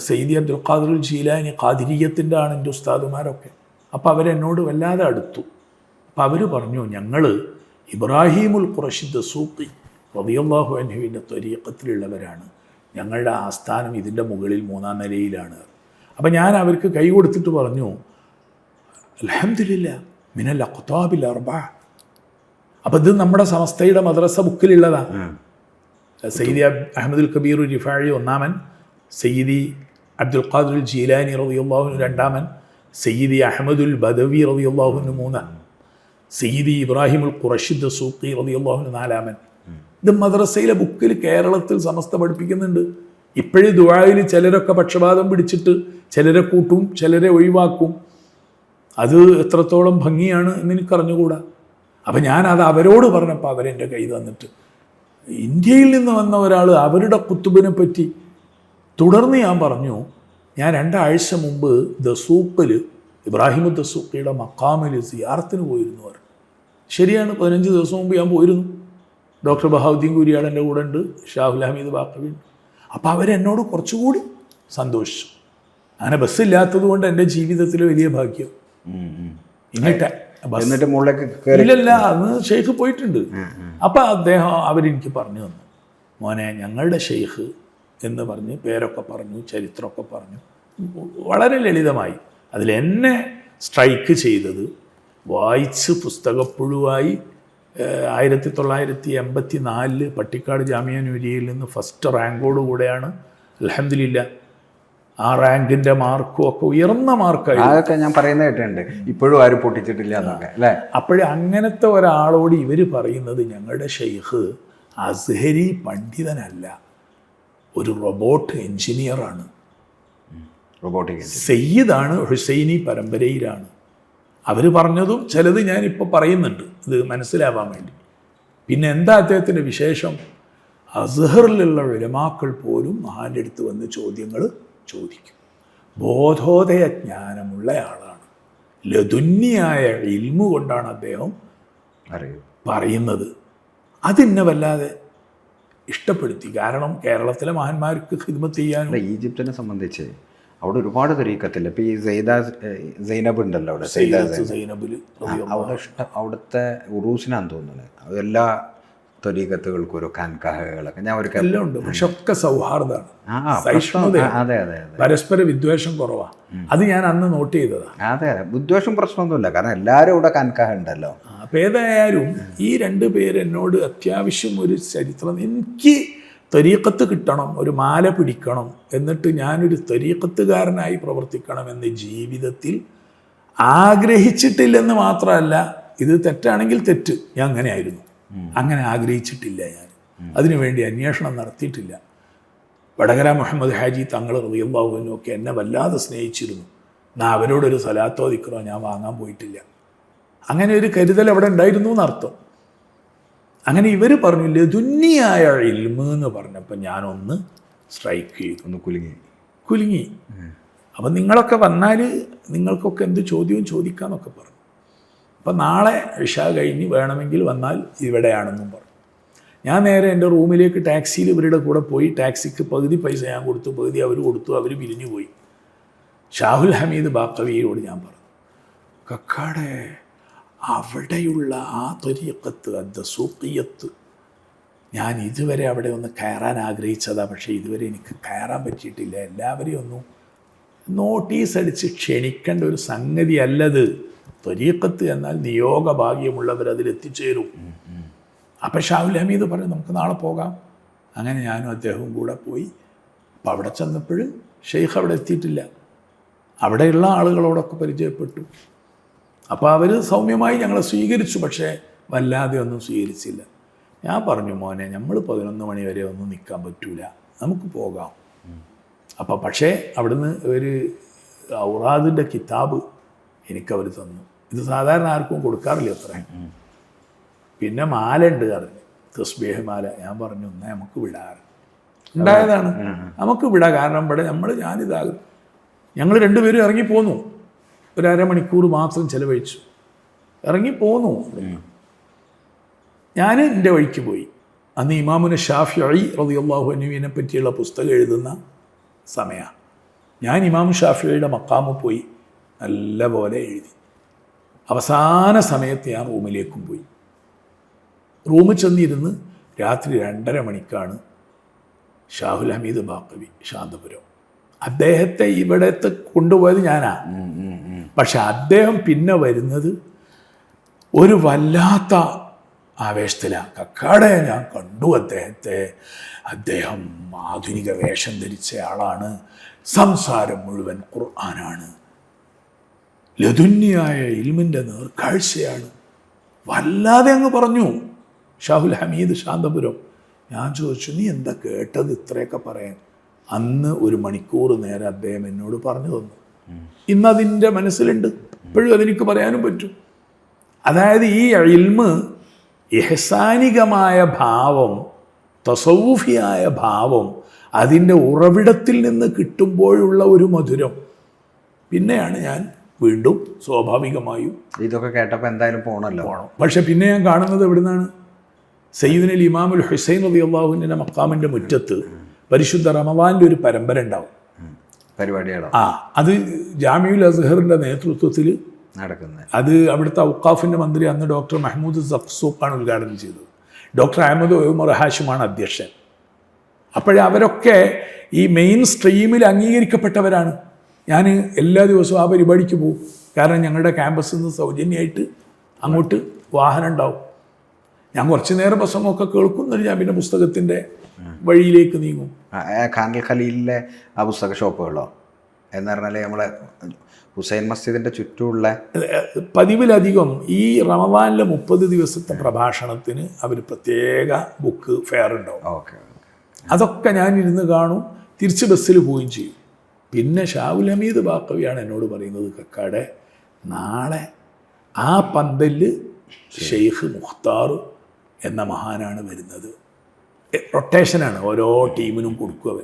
സയ്യിദി അബ്ദുൽ ഖാദിർ ജീലാനി ഖാദിരിയത്തിൻ്റെ ആണ് എൻ്റെ ഉസ്താദുമാരൊക്കെ. അപ്പോൾ അവരെന്നോട് വല്ലാതെ അടുത്തു. അപ്പോൾ അവർ പറഞ്ഞു, ഞങ്ങൾ ഇബ്രാഹിമുൽ ഖുറശി ദസൂഖി റളിയല്ലാഹു അൻഹുവിൻ്റെ ത്വരീഖത്തിലുള്ളവരാണ്, ഞങ്ങളുടെ ആസ്ഥാനം ഇതിൻ്റെ മുകളിൽ 3-ാം നിലയിലാണ്. അപ്പം ഞാൻ അവർക്ക് കൈ കൊടുത്തിട്ട് പറഞ്ഞു, അൽഹംദുലില്ലാ മിനൽ അഖ്താബിൽ അർബഅ. അപ്പം ഇത് നമ്മുടെ സമസ്തയുടെ മദ്രസ ബുക്കിലുള്ളതാണ്. സയ്യിദി അഹമ്മദുൽ കബീർ റിഫാഴി 1-ാമൻ, സയ്യിദി അബ്ദുൽ ഖാദിർ ജീലാനി റളിയല്ലാഹു അൻഹു 2-ാമൻ, സയ്യിദി അഹമ്മദുൽ ബദവി റളിയല്ലാഹു അൻഹു 3-ാം, സയ്യിദി ഇബ്രാഹിമുൽ ഖുറശി ദസൂഖി റളിയല്ലാഹു അൻഹു 4-ാമൻ. ഇത് മദ്രസയിലെ ബുക്കിൽ കേരളത്തിൽ സമസ്ത പഠിപ്പിക്കുന്നുണ്ട്. ഇപ്പോഴും ദുആയിൽ ചിലരൊക്കെ പക്ഷപാതം പിടിച്ചിട്ട് ചിലരെ കൂട്ടും ചിലരെ ഒഴിവാക്കും. അത് എത്രത്തോളം ഭംഗിയാണ് എന്ന് എനിക്കറിഞ്ഞുകൂടാ. അപ്പം ഞാനത് അവരോട് പറഞ്ഞപ്പോൾ അവരെൻ്റെ കൈ തന്നിട്ട്, ഇന്ത്യയിൽ നിന്ന് വന്ന ഒരാൾ അവരുടെ കുത്തുബിനെ പറ്റി തുടർന്ന് ഞാൻ പറഞ്ഞു, ഞാൻ 2 ആഴ്ച മുമ്പ് ദസൂഖിൽ ഇബ്രാഹിമു ദസൂഖിയുടെ മക്കാമിൽ സിയാറത്തിന് പോയിരുന്നു. ശരിയാണ്, 15 ദിവസം മുമ്പ് ഞാൻ പോയിരുന്നു. ഡോക്ടർ ബഹാവുദ്ദീൻ കുരിയാട് എൻ്റെ കൂടെ ഉണ്ട്, ഷാഹുൽ ഹമീദ് ബാക്കവി ഉണ്ട്. അപ്പോൾ അവരെന്നോട് കുറച്ചുകൂടി സന്തോഷിച്ചു. അങ്ങനെ ബസ്സില്ലാത്തത് കൊണ്ട് എൻ്റെ ജീവിതത്തിൽ വലിയ ഭാഗ്യം. എന്നിട്ട് മുകളിലേക്ക് ഇല്ലല്ല, അന്ന് ഷെയ്ഖ് പോയിട്ടുണ്ട്. അപ്പം അദ്ദേഹം അവരെനിക്ക് പറഞ്ഞു തന്നു, മോനെ ഞങ്ങളുടെ ഷെയ്ഖ് എന്ന് പറഞ്ഞ് പേരൊക്കെ പറഞ്ഞു, ചരിത്രമൊക്കെ പറഞ്ഞു, വളരെ ലളിതമായി. അതിലെന്നെ സ്ട്രൈക്ക് ചെയ്തത്, വായിച്ച് പുസ്തകപ്പുഴുവായി 1984 പട്ടിക്കാട് ജാമിയ നൂരിയയിൽ നിന്ന് ഫസ്റ്റ് റാങ്കോടുകൂടെയാണ് അൽഹംദുലില്ലാ. ആ റാങ്കിൻ്റെ മാർക്കും ഒക്കെ ഉയർന്ന മാർക്കായി. അതൊക്കെ ഞാൻ പറയുന്നത് കേട്ടിട്ടുണ്ട്, ഇപ്പോഴും ആരും പൊട്ടിച്ചിട്ടില്ല എന്നൊക്കെ അല്ലേ. അപ്പോഴേ അങ്ങനത്തെ ഒരാളോട് ഇവർ പറയുന്നത്, ഞങ്ങളുടെ ഷെയ്ഖ് അസ്ഹരി പണ്ഡിതനല്ല, ഒരു റോബോട്ട് എഞ്ചിനീയറാണ്, റോബോട്ടിക് സയ്യിദാണ്, ഹുസൈനി പരമ്പരയിലാണ്. അവർ പറഞ്ഞതും ചിലത് ഞാനിപ്പോൾ പറയുന്നുണ്ട്, ഇത് മനസ്സിലാവാൻ വേണ്ടി. പിന്നെ എന്താ അദ്ദേഹത്തിൻ്റെ വിശേഷം? അസ്ഹറിലുള്ള ഉലമാക്കൾ പോലും മഹാൻ്റെ അടുത്ത് വന്ന് ചോദ്യങ്ങൾ ചോദിക്കും. ബോധോദയ ജ്ഞാനമുള്ള ആളാണ്, ലതുന്യായ ഇൽമു കൊണ്ടാണ് അദ്ദേഹം പറയുന്നത്. അതെന്നെ വല്ലാതെ ഇഷ്ടപ്പെടുത്തി. കാരണം കേരളത്തിലെ മഹാന്മാർക്ക് ഖിദ്മത്ത് ചെയ്യാനും. ഈജിപ്തിനെ സംബന്ധിച്ച് അവിടെ ഒരുപാട് തരീക്കത്തില്ല. ഇപ്പം ഈ സൈനബ് ഉണ്ടല്ലോ, അവിടെ അവിടുത്തെ ഉറൂസിനാന്ന് തോന്നുന്നത് എല്ലാ ത്വരീക്കത്തുകൾക്കും ഒരു ഖാൻഖാഹകളൊക്കെ ഞാൻ ഒരു എല്ലാം ഉണ്ട്. പക്ഷെ ഒക്കെ സൗഹാർദ്ദമാണ്, അതെ അതെ, പരസ്പര വിദ്വേഷം കുറവാണ്. അത് ഞാൻ അന്ന് നോട്ട് ചെയ്തതാണ്. അതെ അതെ, വിദ്വേഷം പ്രശ്നമൊന്നുമില്ല, കാരണം എല്ലാവരും ഇവിടെ ഖാൻഖാഹ ഉണ്ടല്ലോ. അപ്പം ഏതായാലും ഈ 2 പേര് എന്നോട് അത്യാവശ്യം ഒരു ചരിത്രം, എനിക്ക് ത്വരീഖത്ത് കിട്ടണം, ഒരു മാല പിടിക്കണം, എന്നിട്ട് ഞാനൊരു ത്വരീഖത്തുകാരനായി പ്രവർത്തിക്കണമെന്ന് ജീവിതത്തിൽ ആഗ്രഹിച്ചിട്ടില്ലെന്ന് മാത്രമല്ല, ഇത് തെറ്റാണെങ്കിൽ തെറ്റ്, ഞാൻ അങ്ങനെയായിരുന്നു, അങ്ങനെ ആഗ്രഹിച്ചിട്ടില്ല. ഞാൻ അതിനുവേണ്ടി അന്വേഷണം നടത്തിയിട്ടില്ല. വടകര മുഹമ്മദ് ഹാജി തങ്ങൾ റളിയല്ലാഹു അൻഹു ഒക്കെ എന്നെ വല്ലാതെ സ്നേഹിച്ചിരുന്നു. എന്നാൽ അവരോടൊരു സലാത്തോ ദിക്റോ ഞാൻ വാങ്ങാൻ പോയിട്ടില്ല. അങ്ങനെ ഒരു കരുതൽ അവിടെ ഉണ്ടായിരുന്നു എന്നർത്ഥം. അങ്ങനെ ഇവർ പറഞ്ഞു ലതുന്യായ ഇൽമ് എന്ന് പറഞ്ഞപ്പോൾ ഞാനൊന്ന് സ്ട്രൈക്ക് ചെയ്തു, ഒന്ന് കുലുങ്ങി. അപ്പം നിങ്ങളൊക്കെ വന്നാൽ നിങ്ങൾക്കൊക്കെ എന്ത് ചോദ്യവും ചോദിക്കാമെന്നൊക്കെ പറഞ്ഞു. അപ്പം നാളെ ഇശാ കഴിഞ്ഞ് വേണമെങ്കിൽ വന്നാൽ ഇവിടെയാണെന്നും പറഞ്ഞു. ഞാൻ നേരെ എൻ്റെ റൂമിലേക്ക് ടാക്സിയിൽ ഇവരുടെ കൂടെ പോയി. ടാക്സിക്ക് പകുതി പൈസ ഞാൻ കൊടുത്തു, പകുതി അവർ കൊടുത്തു. അവർ പിരിഞ്ഞു പോയി. ഷാഹുൽ ഹമീദ് ബാക്കവിയോട് ഞാൻ പറഞ്ഞു, കക്കാടെ അവിടെയുള്ള ആ ത്വരീഖത്ത് ദസൂഖിയത്ത് ഞാൻ ഇതുവരെ അവിടെ ഒന്ന് കയറാൻ ആഗ്രഹിച്ചതാണ്, പക്ഷേ ഇതുവരെ എനിക്ക് കയറാൻ പറ്റിയിട്ടില്ല. എല്ലാവരെയും ഒന്നും നോട്ടീസ് അടിച്ച് ക്ഷണിക്കേണ്ട ഒരു സംഗതി അല്ലത്. ത്വരീഖത്ത് എന്നാൽ നിയോഗഭാഗ്യമുള്ളവർ അതിലെത്തിച്ചേരും. അപ്പം ഷാഹുൽ ഹമീദ് പറഞ്ഞു, നമുക്ക് നാളെ പോകാം. അങ്ങനെ ഞാനും അദ്ദേഹവും കൂടെ പോയി. അപ്പം അവിടെ ചെന്നപ്പോൾ ഷെയ്ഖ് അവിടെ എത്തിയിട്ടില്ല. അവിടെയുള്ള ആളുകളോടൊക്കെ പരിചയപ്പെട്ടു. അപ്പോൾ അവർ സൗമ്യമായി ഞങ്ങളെ സ്വീകരിച്ചു, പക്ഷേ വല്ലാതെ ഒന്നും സ്വീകരിച്ചില്ല. ഞാൻ പറഞ്ഞു, മോനെ നമ്മൾ 11 മണി വരെ ഒന്നും നിൽക്കാൻ പറ്റൂല, നമുക്ക് പോകാം. അപ്പോൾ പക്ഷേ അവിടുന്ന് ഒരു ഔറാദിൻ്റെ കിതാബ് എനിക്കവർ തന്നു. ഇത് സാധാരണ ആർക്കും കൊടുക്കാറില്ല അത്രയും. പിന്നെ മാല ഉണ്ട് പറഞ്ഞു, തസ്ബീഹ് മാല. ഞാൻ പറഞ്ഞു, എന്നാൽ നമുക്ക് വിടാറ്. ഉണ്ടായതാണ്. നമുക്ക് ഇവിടെ കാരണം ഇവിടെ ഞാനിതാകും. ഞങ്ങൾ രണ്ടുപേരും ഇറങ്ങിപ്പോന്നു. ഒരു അരമണിക്കൂർ മാത്രം ചിലവഴിച്ചു, ഇറങ്ങിപ്പോന്നു. ഞാൻ എൻ്റെ വഴിക്ക് പോയി. അന്ന് ഇമാമുന ഷാഫിഈ റളിയല്ലാഹു അൻഹുവിനെ പറ്റിയുള്ള പുസ്തകം എഴുതുന്ന സമയമാണ്. ഞാൻ ഇമാം ഷാഫിഈയുടെ മഖാമിൽ പോയി നല്ല പോലെ എഴുതി. അവസാന സമയത്ത് ഞാൻ റൂമിലേക്കും പോയി. റൂമിൽ ചെന്നിരുന്ന് രാത്രി 2:30 മണിക്കാണ് ഷാഹുൽ ഹമീദ് ബാഖവി ശാന്തപുരം. അദ്ദേഹത്തെ ഇവിടത്തെ കൊണ്ടുപോയത് ഞാനാ. പക്ഷെ അദ്ദേഹം പിന്നെ വരുന്നത് ഒരു വല്ലാത്ത ആവേശത്തിലാണ്. കക്കാടെ ഞാൻ കണ്ടു അദ്ദേഹത്തെ. അദ്ദേഹം ആധുനിക വേഷം ധരിച്ച ആളാണ്. സംസാരം മുഴുവൻ ഖുർആനാണ്. ലതുന്യായ ഇൽമിൻ്റെ നേർക്കാഴ്ചയാണ്. വല്ലാതെ അങ്ങ് പറഞ്ഞു ഷാഹുൽ ഹമീദ് ശാന്തപുരം. ഞാൻ ചോദിച്ചു, നീ എന്താ കേട്ടത് ഇത്രയൊക്കെ പറയാൻ? അന്ന് 1 മണിക്കൂർ നേരം അദ്ദേഹം എന്നോട് പറഞ്ഞു തന്നു. ഇന്നതിൻ്റെ മനസ്സിലുണ്ട്, ഇപ്പോഴും അതെനിക്ക് പറയാനും പറ്റും. അതായത് ഈ ഇൽമ് ഇഹ്സാനികമായ ഭാവം, തസവൂഫിയായ ഭാവം, അതിൻ്റെ ഉറവിടത്തിൽ നിന്ന് കിട്ടുമ്പോഴുള്ള ഒരു മധുരം. പിന്നെയാണ് ഞാൻ വീണ്ടും സ്വാഭാവികമായും ഇതൊക്കെ കേട്ടപ്പോൾ എന്തായാലും പോകണം. പക്ഷെ പിന്നെ ഞാൻ കാണുന്നത് എവിടുന്നാണ്? സയ്യിദുൽ ഇമാമുൽ ഹുസൈൻ റളിയല്ലാഹു അൻഹുവിൻ്റെ മഖാമിൻ്റെ മുറ്റത്ത് പരിശുദ്ധ റമദാനിൻ്റെ ഒരു പരമ്പര ഉണ്ടാവും, പരിപാടികളോ. അത് ജാമിഉൽ അസ്ഹറിൻ്റെ നേതൃത്വത്തിൽ നടക്കുന്നത്. അത് അവിടുത്തെ ഔഖാഫിൻ്റെ മന്ത്രി അന്ന് ഡോക്ടർ മഹ്മൂദ് സഖ്സൂഖാണ് ഉദ്ഘാടനം ചെയ്തത്. ഡോക്ടർ അഹമ്മദ് ഉമർ ഹാഷിമാണ് അധ്യക്ഷൻ. അവരൊക്കെ ഈ മെയിൻ സ്ട്രീമിൽ അംഗീകരിക്കപ്പെട്ടവരാണ്. ഞാൻ എല്ലാ ദിവസവും ആ പരിപാടിക്ക് പോകും. കാരണം ഞങ്ങളുടെ ക്യാമ്പസിൽ നിന്ന് സൗജന്യമായിട്ട് അങ്ങോട്ട് വാഹനം ഉണ്ടാവും. ഞാൻ കുറച്ച് നേരം പ്രസംഗമൊക്കെ കേൾക്കും, എന്നിട്ട് ഞാൻ പിന്നെ പുസ്തകത്തിൻ്റെ വഴിയിലേക്ക് നീങ്ങും. ഖാൻ ഖലീലിലെ ആ പുസ്തക ഷോപ്പുകളോ എന്ന് പറഞ്ഞാൽ നമ്മളെ ഹുസൈൻ മസ്ജിദിൻ്റെ ചുറ്റുമുള്ള പതിവിലധികം ഈ റമദാനിലെ 30 ദിവസത്തെ പ്രഭാഷണത്തിന് അവർ പ്രത്യേക ബുക്ക് ഫെയർ ഉണ്ടാവും. ഓക്കെ. അതൊക്കെ ഞാൻ ഇരുന്ന് കാണും, തിരിച്ച് ബസ്സിൽ പോവുകയും ചെയ്യും. പിന്നെ ഷാഹുൽ ഹമീദ് ബാഖവിയാണ് എന്നോട് പറയുന്നത്, കക്കാടെ നാളെ ആ പന്തലിൽ ഷെയ്ഖ് മുഖ്താർ എന്ന മഹാനാണ് വരുന്നത്. റൊട്ടേഷനാണ്, ഓരോ ടീമിനും കൊടുക്കും അവർ.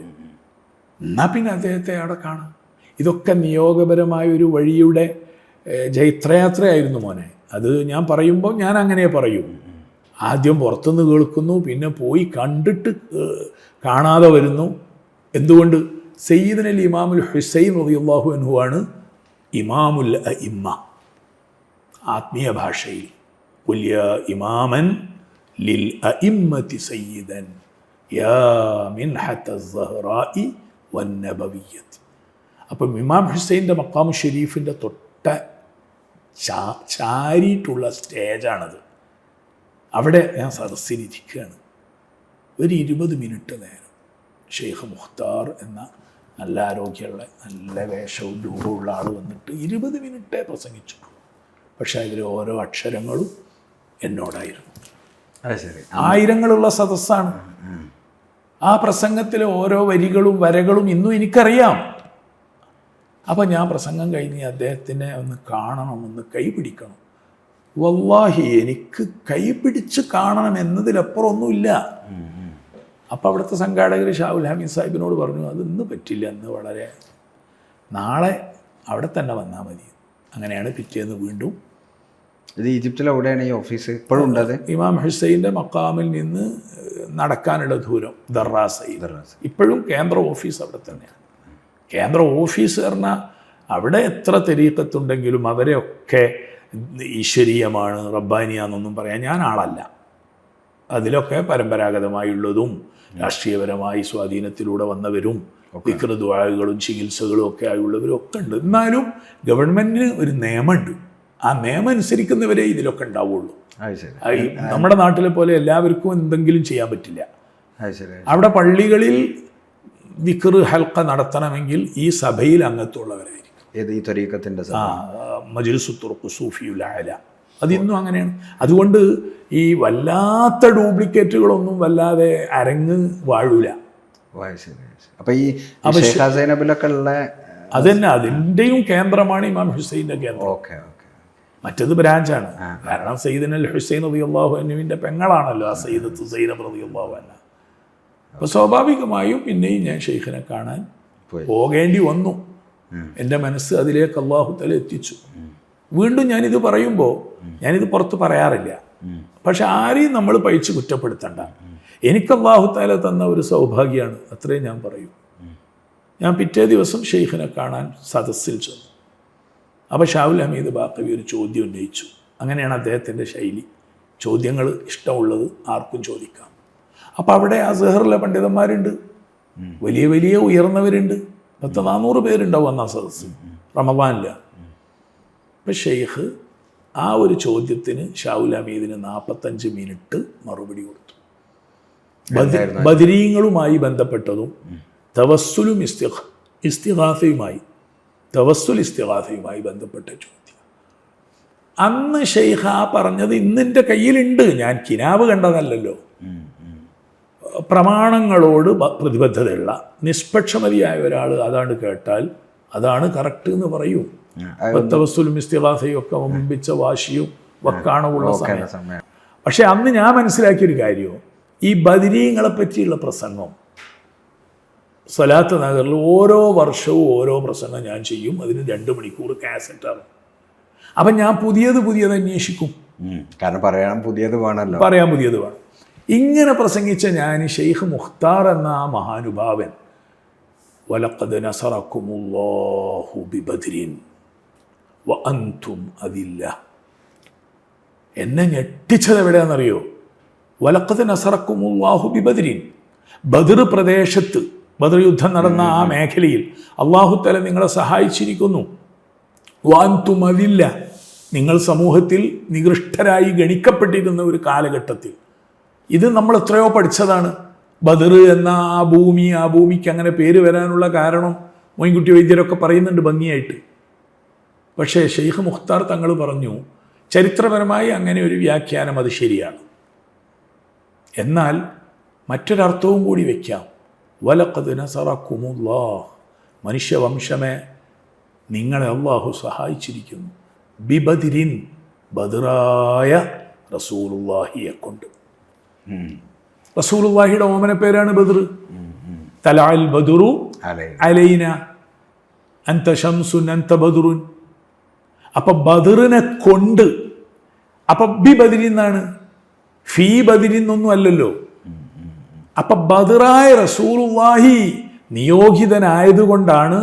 എന്നാൽ പിന്നെ അദ്ദേഹത്തെ അവിടെ കാണാം. ഇതൊക്കെ നിയോഗപരമായ ഒരു വഴിയുടെ ജൈത്രയാത്രയായിരുന്നു മോനെ. അത് ഞാൻ പറയുമ്പോൾ ഞാൻ അങ്ങനെ പറയും. ആദ്യം പുറത്തുനിന്ന് കേൾക്കുന്നു, പിന്നെ പോയി കണ്ടിട്ട് കാണാതെ വരുന്നു. എന്തുകൊണ്ട്? സയ്യിദുൽ ഇമാമുൽ ഹുസൈൻ റളിയല്ലാഹു അൻഹു ആണ് ഇമാമുൽ അഇമ്മ. ആത്മീയ ഭാഷയിൽ ഖുൽ യാ ഇമാമൻ ലിൽ അഇമ്മത്തി സയ്യിദൻ യാ മിൻഹത സഹറാഇ വന്നബവിയ്യത്ത്. അപ്പം ഇമാം ഹുസൈൻ്റെ മഖാമു ഷരീഫിൻ്റെ തൊട്ട ചാരിയിട്ടുള്ള സ്റ്റേജാണത്. അവിടെ ഞാൻ സദസ്സിലിരിക്കുകയാണ്. ഒരു 20 മിനിറ്റ് നേരം ഷെയ്ഖ് മുഖ്താർ എന്ന നല്ല ആരോഗ്യമുള്ള നല്ല വേഷവും രൂപമുള്ള ആൾ വന്നിട്ട് 20 മിനിറ്റേ പ്രസംഗിച്ചിട്ടുള്ളൂ. പക്ഷേ അതിൽ ഓരോ അക്ഷരങ്ങളും എന്നോടായിരുന്നു. ആയിരങ്ങളുള്ള സദസ്സാണ്. ആ പ്രസംഗത്തിലെ ഓരോ വരികളും വരകളും ഇന്നും എനിക്കറിയാം. അപ്പം ഞാൻ പ്രസംഗം കഴിഞ്ഞ് അദ്ദേഹത്തിനെ ഒന്ന് കാണണം, ഒന്ന് കൈപിടിക്കണം. വല്ലാഹി എനിക്ക് കൈപിടിച്ച് കാണണം എന്നതിലപ്പുറം ഒന്നുമില്ല. അപ്പോൾ അവിടുത്തെ സംഘാടകർ ഷാഹുൽ ഹമീദ് സാഹിബിനോട് പറഞ്ഞു, അത് ഇന്ന് പറ്റില്ല, ഇന്ന് നാളെ അവിടെ തന്നെ വന്നാൽ മതി. അങ്ങനെയാണ് പിറ്റേന്ന് വീണ്ടും. ഇത് ഈജിപ്തിൽ എവിടെയാണ് ഈ ഓഫീസ് ഇപ്പോഴും ഉണ്ടത്? ഇമാം ഹുസൈൻ്റെ മക്കാമിൽ നിന്ന് നടക്കാനുള്ള ദൂരം ദറാസയിൽ. ഇപ്പോഴും കേന്ദ്ര ഓഫീസ് അവിടെ തന്നെയാണ്. കേന്ദ്ര ഓഫീസ് പറഞ്ഞാൽ അവിടെ എത്ര തെരീക്കത്തുണ്ടെങ്കിലും അവരെയൊക്കെ ഈശ്വരീയമാണ്, റബ്ബാനിയാന്നൊന്നും പറയാൻ ഞാൻ ആളല്ല. അതിലൊക്കെ പരമ്പരാഗതമായുള്ളതും രാഷ്ട്രീയപരമായി സ്വാധീനത്തിലൂടെ വന്നവരും വിക്ര ദുആകളും ചികിത്സകളും ഒക്കെ ആയുള്ളവരും ഒക്കെ ഉണ്ട്. എന്നാലും ഗവൺമെൻറ്റിന് ഒരു നിയമമുണ്ട്. ആ നിയമം അനുസരിക്കുന്നവരെ ഇതിലൊക്കെ ഉണ്ടാവുള്ളൂ. നമ്മുടെ നാട്ടിലെ പോലെ എല്ലാവർക്കും എന്തെങ്കിലും ചെയ്യാൻ പറ്റില്ല. അവിടെ പള്ളികളിൽ വിക്ർ ഹൽക്ക നടത്തണമെങ്കിൽ ഈ സഭയിൽ അംഗത്തുള്ളവരായിരിക്കും. മജ്ലിസു തുർഖ് സൂഫിയുൽ അഅല അതിന്നും അങ്ങനെയാണ്. അതുകൊണ്ട് ഈ വല്ലാത്ത ഡ്യൂപ്ലിക്കേറ്റുകളൊന്നും വല്ലാതെ അരങ്ങ് വാഴൂല. അപ്പോൾ ഈ അതന്നെ അതിൻ്റെയും കേന്ദ്രമാണ് ഇമാം ഹുസൈൻ്റെ കേന്ദ്രം. മറ്റത് ബ്രാഞ്ചാണ്. കാരണം സയ്യിദുൽ ഹുസൈൻ റളിയല്ലാഹു അൻഹുവിൻ്റെ പെങ്ങളാണല്ലോ ആ സയ്യിദത്ത് സൈനബ് റളിയല്ലാഹു അൻഹ. അപ്പോൾ സ്വാഭാവികമായും പിന്നെയും ഞാൻ ഷെയ്ഖിനെ കാണാൻ പോകേണ്ടി വന്നു. എൻ്റെ മനസ്സ് അതിലേക്ക് അള്ളാഹു തആല എത്തിച്ചു. വീണ്ടും ഞാനിത് പറയുമ്പോൾ ഞാനിത് പുറത്ത് പറയാറില്ല, പക്ഷെ ആരെയും നമ്മൾ പഴിച്ച് കുറ്റപ്പെടുത്തണ്ട. എനിക്ക് അള്ളാഹു തആല തന്ന ഒരു സൗഭാഗ്യമാണ്, അത്രയും ഞാൻ പറയൂ. ഞാൻ പിറ്റേ ദിവസം ഷെയ്ഖിനെ കാണാൻ സദസ്സിൽ ചെന്നു. അപ്പോൾ ഷാഹുൽ ഹമീദ് ബാഖവി ഒരു ചോദ്യം ഉന്നയിച്ചു. അങ്ങനെയാണ് അദ്ദേഹത്തിൻ്റെ ശൈലി, ചോദ്യങ്ങൾ ഇഷ്ടമുള്ളത് ആർക്കും ചോദിക്കാം. അപ്പോൾ അവിടെ അസ്ഹറിലെ പണ്ഡിതന്മാരുണ്ട്, വലിയ വലിയ ഉയർന്നവരുണ്ട്, 400 പേരുണ്ടാവും അന്ന് ആ സദസ്സ് റമദാനില്ല. അപ്പം ഷെയ്ഖ് ആ ഒരു ചോദ്യത്തിന് ഷാഹുൽ ഹമീദിന് 45 മിനിറ്റ് മറുപടി കൊടുത്തു. ബദരീങ്ങളുമായി ബന്ധപ്പെട്ടതും തവസ്സുലും ഇസ്തിഗാസയുമായി ബന്ധപ്പെട്ട ചോദ്യം. അന്ന് ഷെയ്ഖ് ആ പറഞ്ഞത് ഇന്നെൻ്റെ കയ്യിലുണ്ട്, ഞാൻ കിനാവ് കണ്ടതല്ലല്ലോ. പ്രമാണങ്ങളോട് പ്രതിബദ്ധതയുള്ള നിഷ്പക്ഷമതിയായ ഒരാൾ അതാണ് കേട്ടാൽ അതാണ് കറക്റ്റ് എന്ന് പറയും. തവസ്സുലും ഇസ്തിഗാസയും ഒക്കെ മുമ്പിച്ച വാശിയും വക്കാണവുള്ള സമയം. പക്ഷെ അന്ന് ഞാൻ മനസ്സിലാക്കിയൊരു കാര്യമോ, ഈ ബദരീങ്ങളെ പറ്റിയുള്ള പ്രസംഗം സ്വലാത്ത് നഗറിൽ ഓരോ വർഷവും ഓരോ പ്രസംഗം ഞാൻ ചെയ്യും. അതിന് 2 മണിക്കൂർ കാസറ്റാണ്. അപ്പം ഞാൻ പുതിയത് അന്വേഷിക്കും, കാരണം പറയാൻ പുതിയത് വേണമല്ലോ, പറയാൻ പുതിയത് വേണം. ഇങ്ങനെ പ്രസംഗിച്ച ഞാൻ ഷെയ്ഖ് മുഖ്താർ എന്ന ആ മഹാനുഭാവൻ വലഖദ് നസറക്കുമുല്ലാഹു ബിബദ്രിൻ വഅൻതും അദില്ല, എന്നെ ഞെട്ടിച്ചത് എവിടെയാണെന്നറിയോ? വലഖദ് നസറക്കുമുല്ലാഹു ബിബദ്രിൻ, ബദർ പ്രദേശത്ത്, ബദർ യുദ്ധം നടന്ന ആ മേഖലയിൽ അല്ലാഹു തആല നിങ്ങളെ സഹായിച്ചിരിക്കുന്നു. വഅൻതും അദില്ല, നിങ്ങൾ സമൂഹത്തിൽ നികൃഷ്ടരായി ഗണിക്കപ്പെട്ടിരുന്ന ഒരു കാലഘട്ടത്തിൽ. ഇത് നമ്മൾ എത്രയോ പഠിച്ചതാണ്. ബദർ എന്ന ആ ഭൂമിക്ക് അങ്ങനെ പേര് വരാനുള്ള കാരണം മോയിൻകുട്ടി വൈദ്യരൊക്കെ പറയുന്നുണ്ട് ഭംഗിയായിട്ട്. പക്ഷേ ഷെയ്ഖ് മുഖ്താർ തങ്ങൾ പറഞ്ഞു, ചരിത്രപരമായി അങ്ങനെ ഒരു വ്യാഖ്യാനം അത് ശരിയാണ്. എന്നാൽ മറ്റൊരർത്ഥവും കൂടി വയ്ക്കാം. വലഖദ് നസറക്കുമുല്ലാഹ്, മനുഷ്യവംശമേ നിങ്ങളെ അല്ലാഹു സഹായിച്ചിരിക്കുന്നു. ബിബദ്രിൻ, ബദറായ റസൂലുള്ളാഹിയെ കൊണ്ട്. റസൂലുള്ളാഹിയുടെ ഓമന പേരാണ് ബദർ. തലഅൽ ബദറു അലൈന അൻത ശംസുൻ അൻത ബദറുൻ. അപ്പൊ ബദറിനെ കൊണ്ട്, അപ്പൊ ബി ബദരി എന്നാണ്, ഫീ ബദരി എന്നൊന്നും അല്ലല്ലോ. അപ്പൊ ബദറായ റസൂലുള്ളാഹി നിയോഗിതനായതുകൊണ്ടാണ്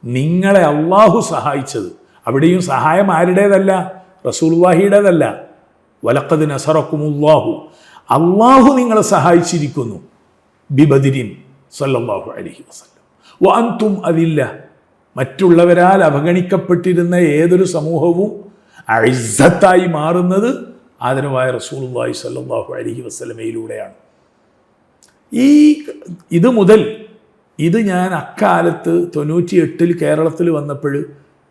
നിങ്ങളെ അള്ളാഹു സഹായിച്ചത്. അവിടെയും സഹായം ആരുടേതല്ല? റസൂലുള്ളാഹിയുടേതല്ല. വലഖദ് നസറക്കുമുല്ലാഹു, അള്ളാഹു നിങ്ങളെ സഹായിച്ചിരിക്കുന്നു. ബിബദിരിൻ സല്ലല്ലാഹു അലൈഹി വസല്ലം. വഅൻതും അദില്ല, മറ്റുള്ളവരാൽ അവഗണിക്കപ്പെട്ടിരുന്ന ഏതൊരു സമൂഹവും അഇസ്സത്തായി മാറുന്നത് ആദരവായ റസൂലുള്ളാഹി സല്ലല്ലാഹു അലൈഹി വസല്ലമയിലൂടെയാണ്. ഇത് ഞാൻ അക്കാലത്ത് 98-ൽ കേരളത്തിൽ വന്നപ്പോൾ,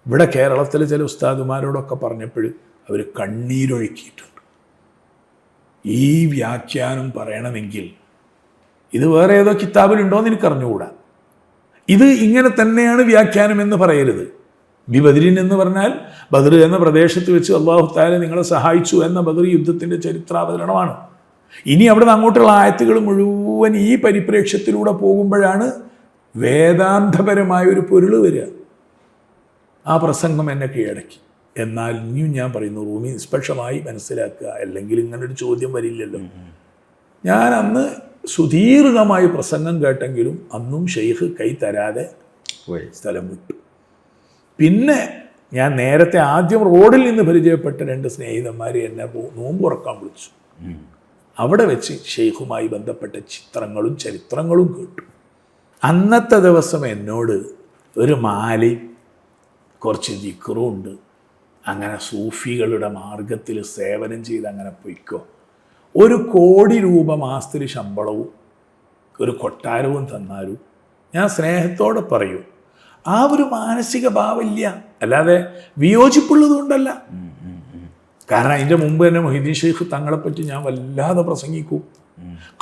ഇവിടെ കേരളത്തിലെ ചില ഉസ്താദുമാരോടൊക്കെ പറഞ്ഞപ്പോൾ അവർ കണ്ണീരൊഴുക്കിയിട്ടുണ്ട്. ഈ വ്യാഖ്യാനം പറയണമെങ്കിൽ ഇത് വേറെ ഏതോ കിതാബിലുണ്ടോയെന്ന് എനിക്കറിഞ്ഞുകൂടാ. ഇത് ഇങ്ങനെ തന്നെയാണ് വ്യാഖ്യാനം എന്ന് പറയരുത്. ബിബദ്രിൻ എന്ന് പറഞ്ഞാൽ ബദർ എന്ന പ്രദേശത്ത് വെച്ച് അല്ലാഹു തആല നിങ്ങളെ സഹായിച്ചു എന്ന ബദർ യുദ്ധത്തിൻ്റെ ചരിത്രാവതരണമാണ്. ഇനി അവിടെ നിന്ന് അങ്ങോട്ടുള്ള ആയത്തുകൾ മുഴുവൻ ഈ പരിപ്രേക്ഷ്യത്തിലൂടെ പോകുമ്പോഴാണ് വേദാന്തപരമായ ഒരു പൊരുൾ വരിക. ആ പ്രസംഗം എന്നെ കീഴടക്കി. എന്നാൽ ഇനിയും ഞാൻ പറയുന്നു, റൂമി നിഷ്പക്ഷമായി മനസ്സിലാക്കുക, അല്ലെങ്കിൽ ഇങ്ങനൊരു ചോദ്യം വരില്ലല്ലോ. ഞാൻ അന്ന് സുദീർഘമായി പ്രസംഗം കേട്ടെങ്കിലും അന്നും ഷെയ്ഖ് കൈ തരാതെ സ്ഥലം വിട്ടു. പിന്നെ ഞാൻ നേരത്തെ ആദ്യം റോഡിൽ നിന്ന് പരിചയപ്പെട്ട 2 സ്നേഹിതന്മാർ എന്നെ നോമ്പ് തുറക്കാൻ വിളിച്ചു. അവിടെ വെച്ച് ഷെയ്ഖുമായി ബന്ധപ്പെട്ട ചിത്രങ്ങളും ചരിത്രങ്ങളും കേട്ടു. അന്നത്തെ ദിവസം എന്നോട് ഒരു മാലി, കുറച്ച് ദിക്റും ഉണ്ട്, അങ്ങനെ സൂഫികളുടെ മാർഗത്തിൽ സേവനം ചെയ്ത് അങ്ങനെ പൊയ്ക്കോ, 1 കോടി രൂപ മാസത്തിൽ ശമ്പളവും ഒരു കൊട്ടാരവും തന്നാലും ഞാൻ സ്നേഹത്തോടെ പറയും. ആ ഒരു മാനസിക ഭാവമില്ല, അല്ലാതെ വിയോജിപ്പുള്ളതുകൊണ്ടല്ല. കാരണം അതിൻ്റെ മുമ്പ് തന്നെ മൊഹീദ്ദീൻ ഷെയ്ഖ് തങ്ങളെപ്പറ്റി ഞാൻ വല്ലാതെ പ്രസംഗിക്കും.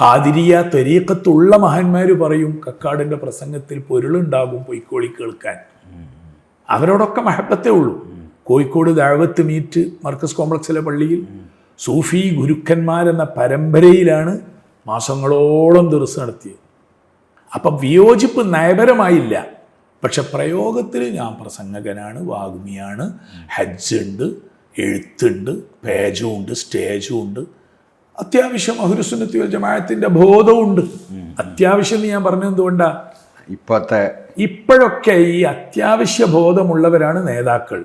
ഖാദിരിയ തരീഖത്തുള്ള മഹാന്മാർ പറയും, കക്കാടിൻ്റെ പ്രസംഗത്തിൽ പൊരുളുണ്ടാകും പൊയ്ക്കോളി കേൾക്കാൻ. അവരോടൊക്കെ മഹബത്തേ ഉള്ളൂ. കോഴിക്കോട് ദഅവത്ത് മീറ്റ് മർക്കസ് കോംപ്ലക്സിലെ പള്ളിയിൽ സൂഫി ഗുരുക്കന്മാരെന്ന പരമ്പരയിലാണ് മാസങ്ങളോളം ദർസ് നടത്തി. അപ്പം വിയോജിപ്പ് നയപരമായില്ല, പക്ഷെ പ്രയോഗത്തിൽ ഞാൻ പ്രസംഗകനാണ്, വാഗ്മിയാണ്, ഹജ്ജുണ്ട്, എഴുത്തുണ്ട്, പേജും ഉണ്ട്, സ്റ്റേജും ഉണ്ട്, അത്യാവശ്യം അഹ്ലുസുന്നത്തി വൽ ജമാഅത്തിൻ്റെ ബോധമുണ്ട്. അത്യാവശ്യം ഞാൻ പറഞ്ഞത് എന്തുകൊണ്ടാണ്? ഇപ്പോഴൊക്കെ ഈ അത്യാവശ്യ ബോധമുള്ളവരാണ് നേതാക്കൾ.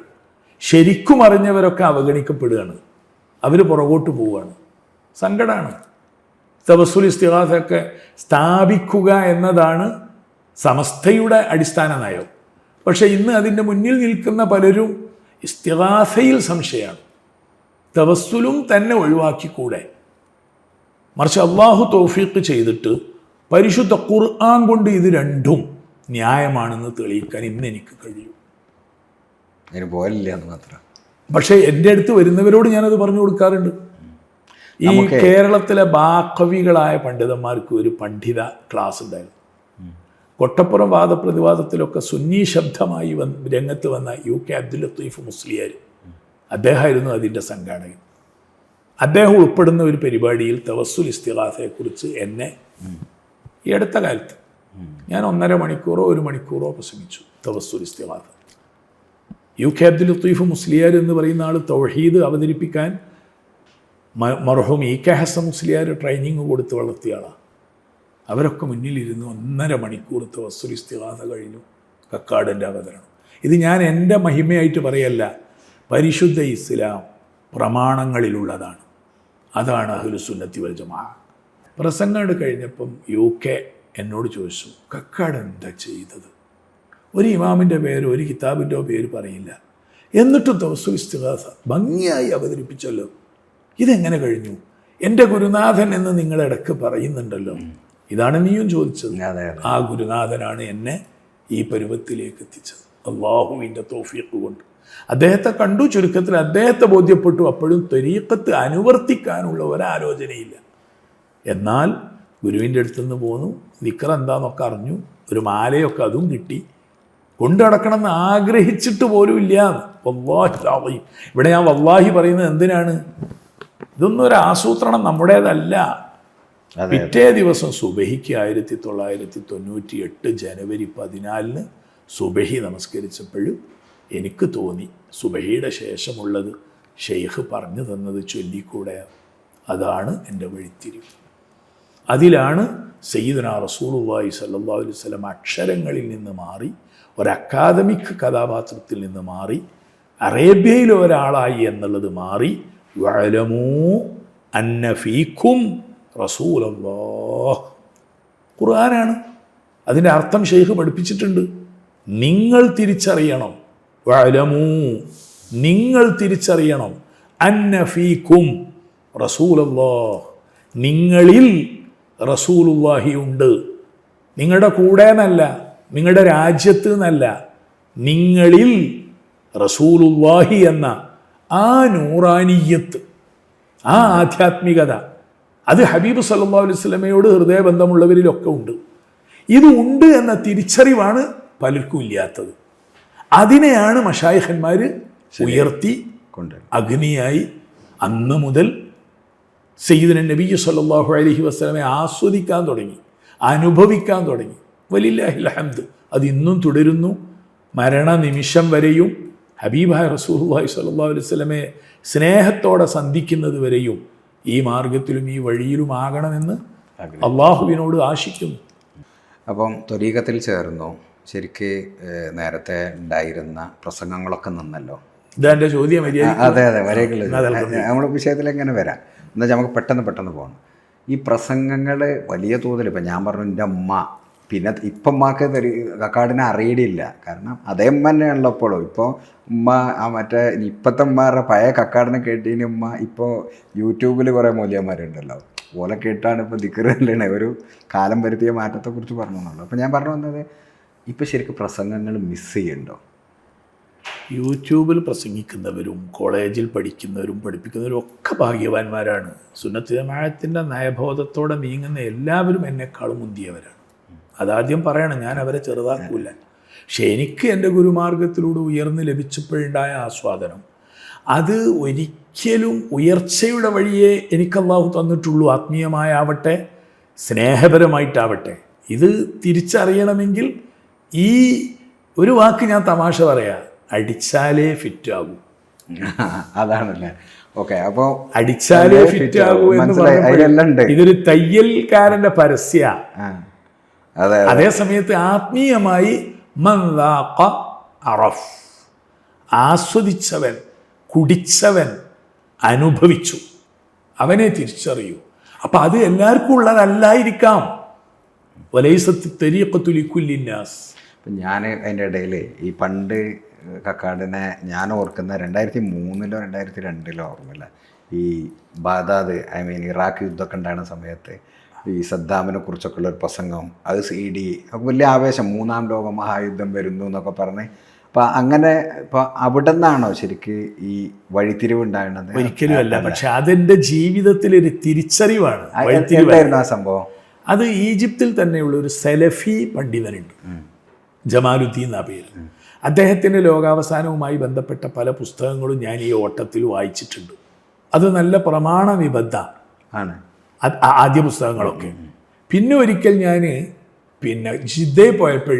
ശരിക്കും അറിഞ്ഞവരൊക്കെ അവഗണിക്കപ്പെടുകയാണ്, അവർ പുറകോട്ട് പോവുകയാണ്. സങ്കടമാണ്. തവസ്സുൽ ഇസ്തിഗാസയൊക്കെ സ്ഥാപിക്കുക എന്നതാണ് സമസ്തയുടെ അടിസ്ഥാന നയം. പക്ഷേ ഇന്ന് അതിൻ്റെ മുന്നിൽ നിൽക്കുന്ന പലരും ഇസ്തിഗാസയിൽ സംശയമാണ്. തവസ്സുലും തന്നെ ഒഴിവാക്കിക്കൂടെ? മറിച്ച് അള്ളാഹു തൗഫീഖ് ചെയ്തിട്ട് പരിശുദ്ധ ഖുർആൻ കൊണ്ട് ഇത് രണ്ടും ന്യായമാണെന്ന് തെളിയിക്കാൻ ഇന്ന് എനിക്ക് കഴിയും. അതിന് പോലില്ല എന്ന് മാത്രം. പക്ഷേ എൻ്റെ അടുത്ത് വരുന്നവരോട് ഞാനത് പറഞ്ഞു കൊടുക്കാറുണ്ട്. ഈ കേരളത്തിലെ ബാക്കവികളായ പണ്ഡിതന്മാർക്ക് ഒരു പണ്ഡിത ക്ലാസ് ഉണ്ടായിരുന്നു. കൊട്ടപ്പുറം വാദപ്രതിവാദത്തിലൊക്കെ സുന്നി ശബ്ദമായി രംഗത്ത് വന്ന UK അബ്ദുൽ ലത്തീഫ് മുസ്ലിയാർ, അദ്ദേഹമായിരുന്നു അതിൻ്റെ സംഘാടകൻ. അദ്ദേഹം ഉൾപ്പെടുന്ന ഒരു പരിപാടിയിൽ തവസ്സുൽ ഇസ്തിഗാസയെക്കുറിച്ച് എന്നെ ഈ അടുത്ത കാലത്ത് ഞാൻ 1.5 മണിക്കൂറോ 1 മണിക്കൂറോ പ്രസംഗിച്ചു. തവസ്സുൽ ഇസ്തിഗാസ UK അബ്ദുൽ ലത്തീഫ് മുസ്ലിയാർ എന്ന് പറയുന്ന ആൾ തൗഹീദ് അവതരിപ്പിക്കാൻ മർഹൂം EK ഹസൻ മുസ്ലിയാർ ട്രെയിനിങ് കൊടുത്ത് വളർത്തിയ ആളാണ്. അവരൊക്കെ മുന്നിലിരുന്ന് 1.5 മണിക്കൂർ തവസ്സുൽ ഇസ്തിഗാസ കഴിഞ്ഞു. കക്കാടിൻ്റെ അവതരണം. ഇത് ഞാൻ എൻ്റെ മഹിമയായിട്ട് പറയല്ല, പരിശുദ്ധ ഇസ്ലാം പ്രമാണങ്ങളിലുള്ളതാണ്. അതാണ് അഹ്ലുസുന്നത്തി വൽ ജമാഅ. പ്രസംഗം കഴിഞ്ഞപ്പം UK എന്നോട് ചോദിച്ചു, കക്കാട് എന്താ ചെയ്തത്? ഒരു ഇമാമിൻ്റെ പേര്, ഒരു കിതാബിൻ്റെ പേര് പറയില്ല, എന്നിട്ടും തവസ്സുൽ ഇസ്തിഗാസ ഭംഗിയായി അവതരിപ്പിച്ചല്ലോ, ഇതെങ്ങനെ കഴിഞ്ഞു? എൻ്റെ ഗുരുനാഥൻ എന്ന് നിങ്ങളിടക്ക് പറയുന്നുണ്ടല്ലോ, ഇതാണ് നീയും ചോദിച്ചത്. ആ ഗുരുനാഥനാണ് എന്നെ ഈ പരുവത്തിലേക്ക് എത്തിച്ചത്, അള്ളാഹുവിൻ്റെ തൗഫീഖ് കൊണ്ട്. അദ്ദേഹത്തെ കണ്ടു, ചുരുക്കത്തിൽ അദ്ദേഹത്തെ ബോധ്യപ്പെട്ടു. അപ്പോഴും ത്വരീഖത്ത് അനുവർത്തിക്കാനുള്ള ഒരാലോചനയില്ല. എന്നാൽ ഗുരുവിൻ്റെ അടുത്തുനിന്ന് പോന്നു, ദിക്ർ എന്താണെന്നൊക്കെ അറിഞ്ഞു, ഒരു മാലയൊക്കെ അതും കിട്ടി, കൊണ്ടു നടക്കണമെന്ന് ആഗ്രഹിച്ചിട്ട് പോലും ഇല്ല. വല്ലാഹി, ഇവിടെ ഞാൻ വല്ലാഹി പറയുന്നത് എന്തിനാണ്? ഇതൊന്നും ഒരു ആസൂത്രണം നമ്മുടേതല്ല. പിറ്റേ ദിവസം സുബഹിക്ക് 1998 ജനുവരി 14 സുബഹി നമസ്കരിച്ചപ്പോഴും എനിക്ക് തോന്നി സുബഹിയുടെ ശേഷമുള്ളത് ഷെയ്ഖ് പറഞ്ഞു തന്നത് ചൊല്ലിക്കൂടെ. അതാണ് എൻ്റെ വഴിത്തിരിവ്. അതിലാണ് സയ്യിദുനാ റസൂലുള്ളാഹി സ്വല്ലല്ലാഹു അലൈഹി വസല്ലം അക്ഷരങ്ങളിൽ നിന്ന് മാറി ഒരു അക്കാദമിക് കഥാപാത്രത്തിൽ നിന്ന് മാറി അറേബ്യയിലെ ഒരാളായി എന്നുള്ളത് മാറി വഅലമൂ അന്ന ഫീക്കും റസൂലല്ലാഹ്. ഖുർആനാണ്. അതിൻ്റെ അർത്ഥം ഷെയ്ഖ് പഠിപ്പിച്ചിട്ടുണ്ട്. നിങ്ങൾ തിരിച്ചറിയണം, വഅലമൂ, നിങ്ങൾ തിരിച്ചറിയണം, അന്ന ഫീക്കും റസൂലല്ലാഹ്, നിങ്ങളിൽ റസൂലുള്ളാഹി ഉണ്ട്. നിങ്ങളുടെ കൂടെ എന്നല്ല, നിങ്ങളുടെ രാജ്യത്ത് എന്നല്ല, നിങ്ങളിൽ റസൂലുള്ളാഹി എന്ന ആ നൂറാനിയത്ത്, ആ ആധ്യാത്മികത, അത് ഹബീബ് സല്ലല്ലാഹു അലൈഹി വസല്ലമയോട് ഹൃദയബന്ധമുള്ളവരിലൊക്കെ ഉണ്ട്. ഇത് ഉണ്ട് എന്ന തിരിച്ചറിവാണ് പലർക്കും ഇല്ലാത്തത്. അതിനെയാണ് മശായിഖന്മാർ ഉയർത്തി അഗ്നിയായി അന്ന് മുതൽ സയ്യിദുന നബി സല്ലല്ലാഹു അലൈഹി വസല്ലമയെ ആസ്വദിക്കാൻ തുടങ്ങി, അനുഭവിക്കാൻ തുടങ്ങി. വലില്ലാഹിൽ ഹംദ്. അത് ഇന്നും തുടരുന്നു. മരണനിമിഷം വരെയും ഹബീബായ റസൂലുള്ളാഹി സ്വല്ലല്ലാഹു അലൈഹി വസല്ലമയെ സ്നേഹത്തോടെ സന്ധിക്കുന്നത് വരെയും ഈ മാർഗത്തിലും ഈ വഴിയിലും ആകണമെന്ന് അള്ളാഹുവിനോട് ആശിക്കുന്നു. അപ്പം ത്വരീഖത്തിൽ ചേർന്നു. ശരിക്ക് നേരത്തെ ഉണ്ടായിരുന്ന പ്രസംഗങ്ങളൊക്കെ നിന്നല്ലോ. ഇതെൻ്റെ ചോദ്യം. അതെ അതെ, വരെയൊക്കെയുള്ളത് നമ്മുടെ വിഷയത്തിൽ എങ്ങനെ വരാം എന്നുവെച്ചാൽ നമുക്ക് പെട്ടെന്ന് പോകണം. ഈ പ്രസംഗങ്ങൾ വലിയ തോതിൽ, ഇപ്പം ഞാൻ പറഞ്ഞു എൻ്റെ അമ്മ, പിന്നെ ഇപ്പം ഉമ്മാക്ക് കക്കാടിനെ അറിയില്ല. കാരണം അതേ ഉമ്മ തന്നെയാണല്ലോ എപ്പോഴും. ഇപ്പോൾ ഉമ്മ മറ്റേ ഇപ്പോഴത്തെ ഉമ്മാരുടെ പഴയ കക്കാടിനെ കേട്ടതിന് ഉമ്മ ഇപ്പോൾ യൂട്യൂബിൽ കുറേ മൂല്യന്മാരുണ്ടല്ലോ, ഓലെ കേട്ടാണ് ഇപ്പോൾ ദിക്റല്ലേ ഒരു കാലം വരുത്തിയ മാറ്റത്തെക്കുറിച്ച് പറഞ്ഞുള്ളൂ. അപ്പോൾ ഞാൻ പറഞ്ഞു വന്നത്, ഇപ്പോൾ ശരിക്കും പ്രസംഗങ്ങൾ മിസ് ചെയ്യുന്നുണ്ടോ? യൂട്യൂബിൽ പ്രസംഗിക്കുന്നവരും കോളേജിൽ പഠിക്കുന്നവരും പഠിപ്പിക്കുന്നവരും ഒക്കെ ഭാഗ്യവാന്മാരാണ്. സുന്നത്ത് ജമാഅത്തിൻ്റെ നയബോധത്തോടെ നീങ്ങുന്ന എല്ലാവരും എന്നെക്കാളും മുന്തിയവരാണ്. അതാദ്യം പറയണം, ഞാൻ അവരെ ചെറുതാക്കൂല. പക്ഷെ എനിക്ക് എൻ്റെ ഗുരുമാർഗത്തിലൂടെ ഉയർന്ന് ലഭിച്ചപ്പോഴുണ്ടായ ആസ്വാദനം, അത് ഒരിക്കലും ഉയർച്ചയുടെ വഴിയേ എനിക്ക് അല്ലാഹു തന്നിട്ടുള്ളൂ. ആത്മീയമായാവട്ടെ, സ്നേഹപരമായിട്ടാവട്ടെ. ഇത് തിരിച്ചറിയണമെങ്കിൽ ഈ ഒരു വാക്ക് ഞാൻ തമാശ പറയാം, അടിച്ചാലേ ഫിറ്റാകൂ. അതാണല്ലേ. ഓക്കെ, അപ്പോൾ അടിച്ചാലേ ഫിറ്റാകൂ എന്ന് പറഞ്ഞപ്പോൾ ഇതൊരു തയ്യൽക്കാരൻ്റെ പരസ്യ. അതെ. അതേ സമയത്ത് ആത്മീയമായി മൻ ദാഖ അറഫ്, ആസ്വദിച്ചവൻ, കുടിച്ചവൻ, അനുഭവിച്ചു, അവനെ തിരിച്ചറിയൂ. അപ്പം അത് എല്ലാവർക്കും ഉള്ളതല്ലായിരിക്കാം. വലൈസത്തി തരീഖത്തു ലിക്കുല്ലി നാസ്. അപ്പം ഞാൻ അതിൻ്റെ ഇടയിൽ ഈ പണ്ട് കക്കാടിനെ ഞാൻ ഓർക്കുന്ന 2003 2002 ഓർമ്മയില്ല, ഈ ബാഗ്ദാദ് ഇറാഖ് യുദ്ധമൊക്കെ ഉണ്ടാകുന്ന സമയത്ത് ഈ സദ്ദാമിനെ കുറിച്ചൊക്കെയുള്ള ഒരു പ്രസംഗം, അത് CD വലിയ ആവേശം, 3ാം ലോക മഹായുദ്ധം വരുന്നു എന്നൊക്കെ പറഞ്ഞ്. അപ്പം അങ്ങനെ ഇപ്പം അവിടെ നിന്നാണോ ശരിക്ക് ഈ വഴിത്തിരിവ് ഉണ്ടാകുന്നത്? ഒരിക്കലും അല്ല, പക്ഷെ അതെൻ്റെ ജീവിതത്തിലൊരു തിരിച്ചറിവാണ്. എന്തായിരുന്നു ആ സംഭവം? അത് ഈജിപ്തിൽ തന്നെയുള്ള ഒരു സലഫി പണ്ഡിതനുണ്ട്, ജമാലുദ്ദീൻ എന്ന പേര്. അദ്ദേഹത്തിൻ്റെ ലോകാവസാനവുമായി ബന്ധപ്പെട്ട പല പുസ്തകങ്ങളും ഞാൻ ഈ ഓട്ടത്തിൽ വായിച്ചിട്ടുണ്ട്. അത് നല്ല പ്രമാണ നിബദ്ധ ആണ് ആദ്യ പുസ്തകങ്ങളൊക്കെ. പിന്നെ ഒരിക്കൽ ഞാൻ ജിദ്ദയിൽ പോയപ്പോൾ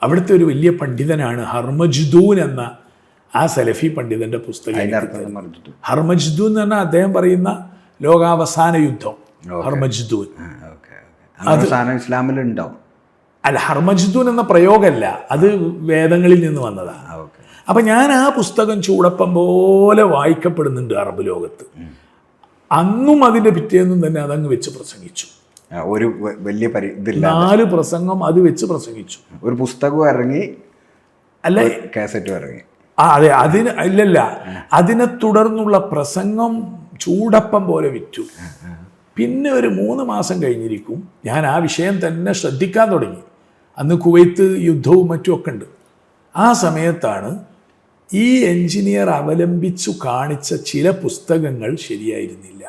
അവിടുത്തെ ഒരു വലിയ പണ്ഡിതനാണ് ഹർമജ്ദൂൻ എന്ന ആ സലഫി പണ്ഡിതൻ്റെ പുസ്തകം. ഹർമജ്ദൂൻ എന്ന് പറഞ്ഞാൽ അദ്ദേഹം പറയുന്ന ലോകാവസാന യുദ്ധം ഹർമജ്ദൂൻ. ഇസ്ലാമിലുണ്ടോ? അല്ല, ഹർമജ്ദൂൻ എന്ന പ്രയോഗമല്ല, അത് വേദങ്ങളിൽ നിന്ന് വന്നതാണ്. അപ്പം ഞാൻ ആ പുസ്തകം ചൂടപ്പം പോലെ വായിക്കപ്പെടുന്നുണ്ട് അറബ് ലോകത്ത്. അന്നും അതിൻ്റെ പിറ്റേന്നും തന്നെ അതങ്ങ് വെച്ച് പ്രസംഗിച്ചു. ഒരു വലിയ 4 പ്രസംഗം അത് വെച്ച് പ്രസംഗിച്ചു. ഒരു പുസ്തകം ഇറങ്ങി, അല്ല കാസറ്റും ഇറങ്ങി. അതെ, ഇല്ലല്ല, അതിനെ തുടർന്നുള്ള പ്രസംഗം ചൂടപ്പം പോലെ വിറ്റു. പിന്നെ ഒരു 3 മാസം കഴിഞ്ഞിരിക്കും ഞാൻ ആ വിഷയം തന്നെ ശ്രദ്ധിക്കാൻ തുടങ്ങി. അന്ന് കുവൈത്ത് യുദ്ധവും മറ്റുമൊക്കെ ഉണ്ട്. ആ സമയത്താണ് ഈ എൻജിനീയർ അവലംബിച്ചു കാണിച്ച ചില പുസ്തകങ്ങൾ ശരിയായിരുന്നില്ല.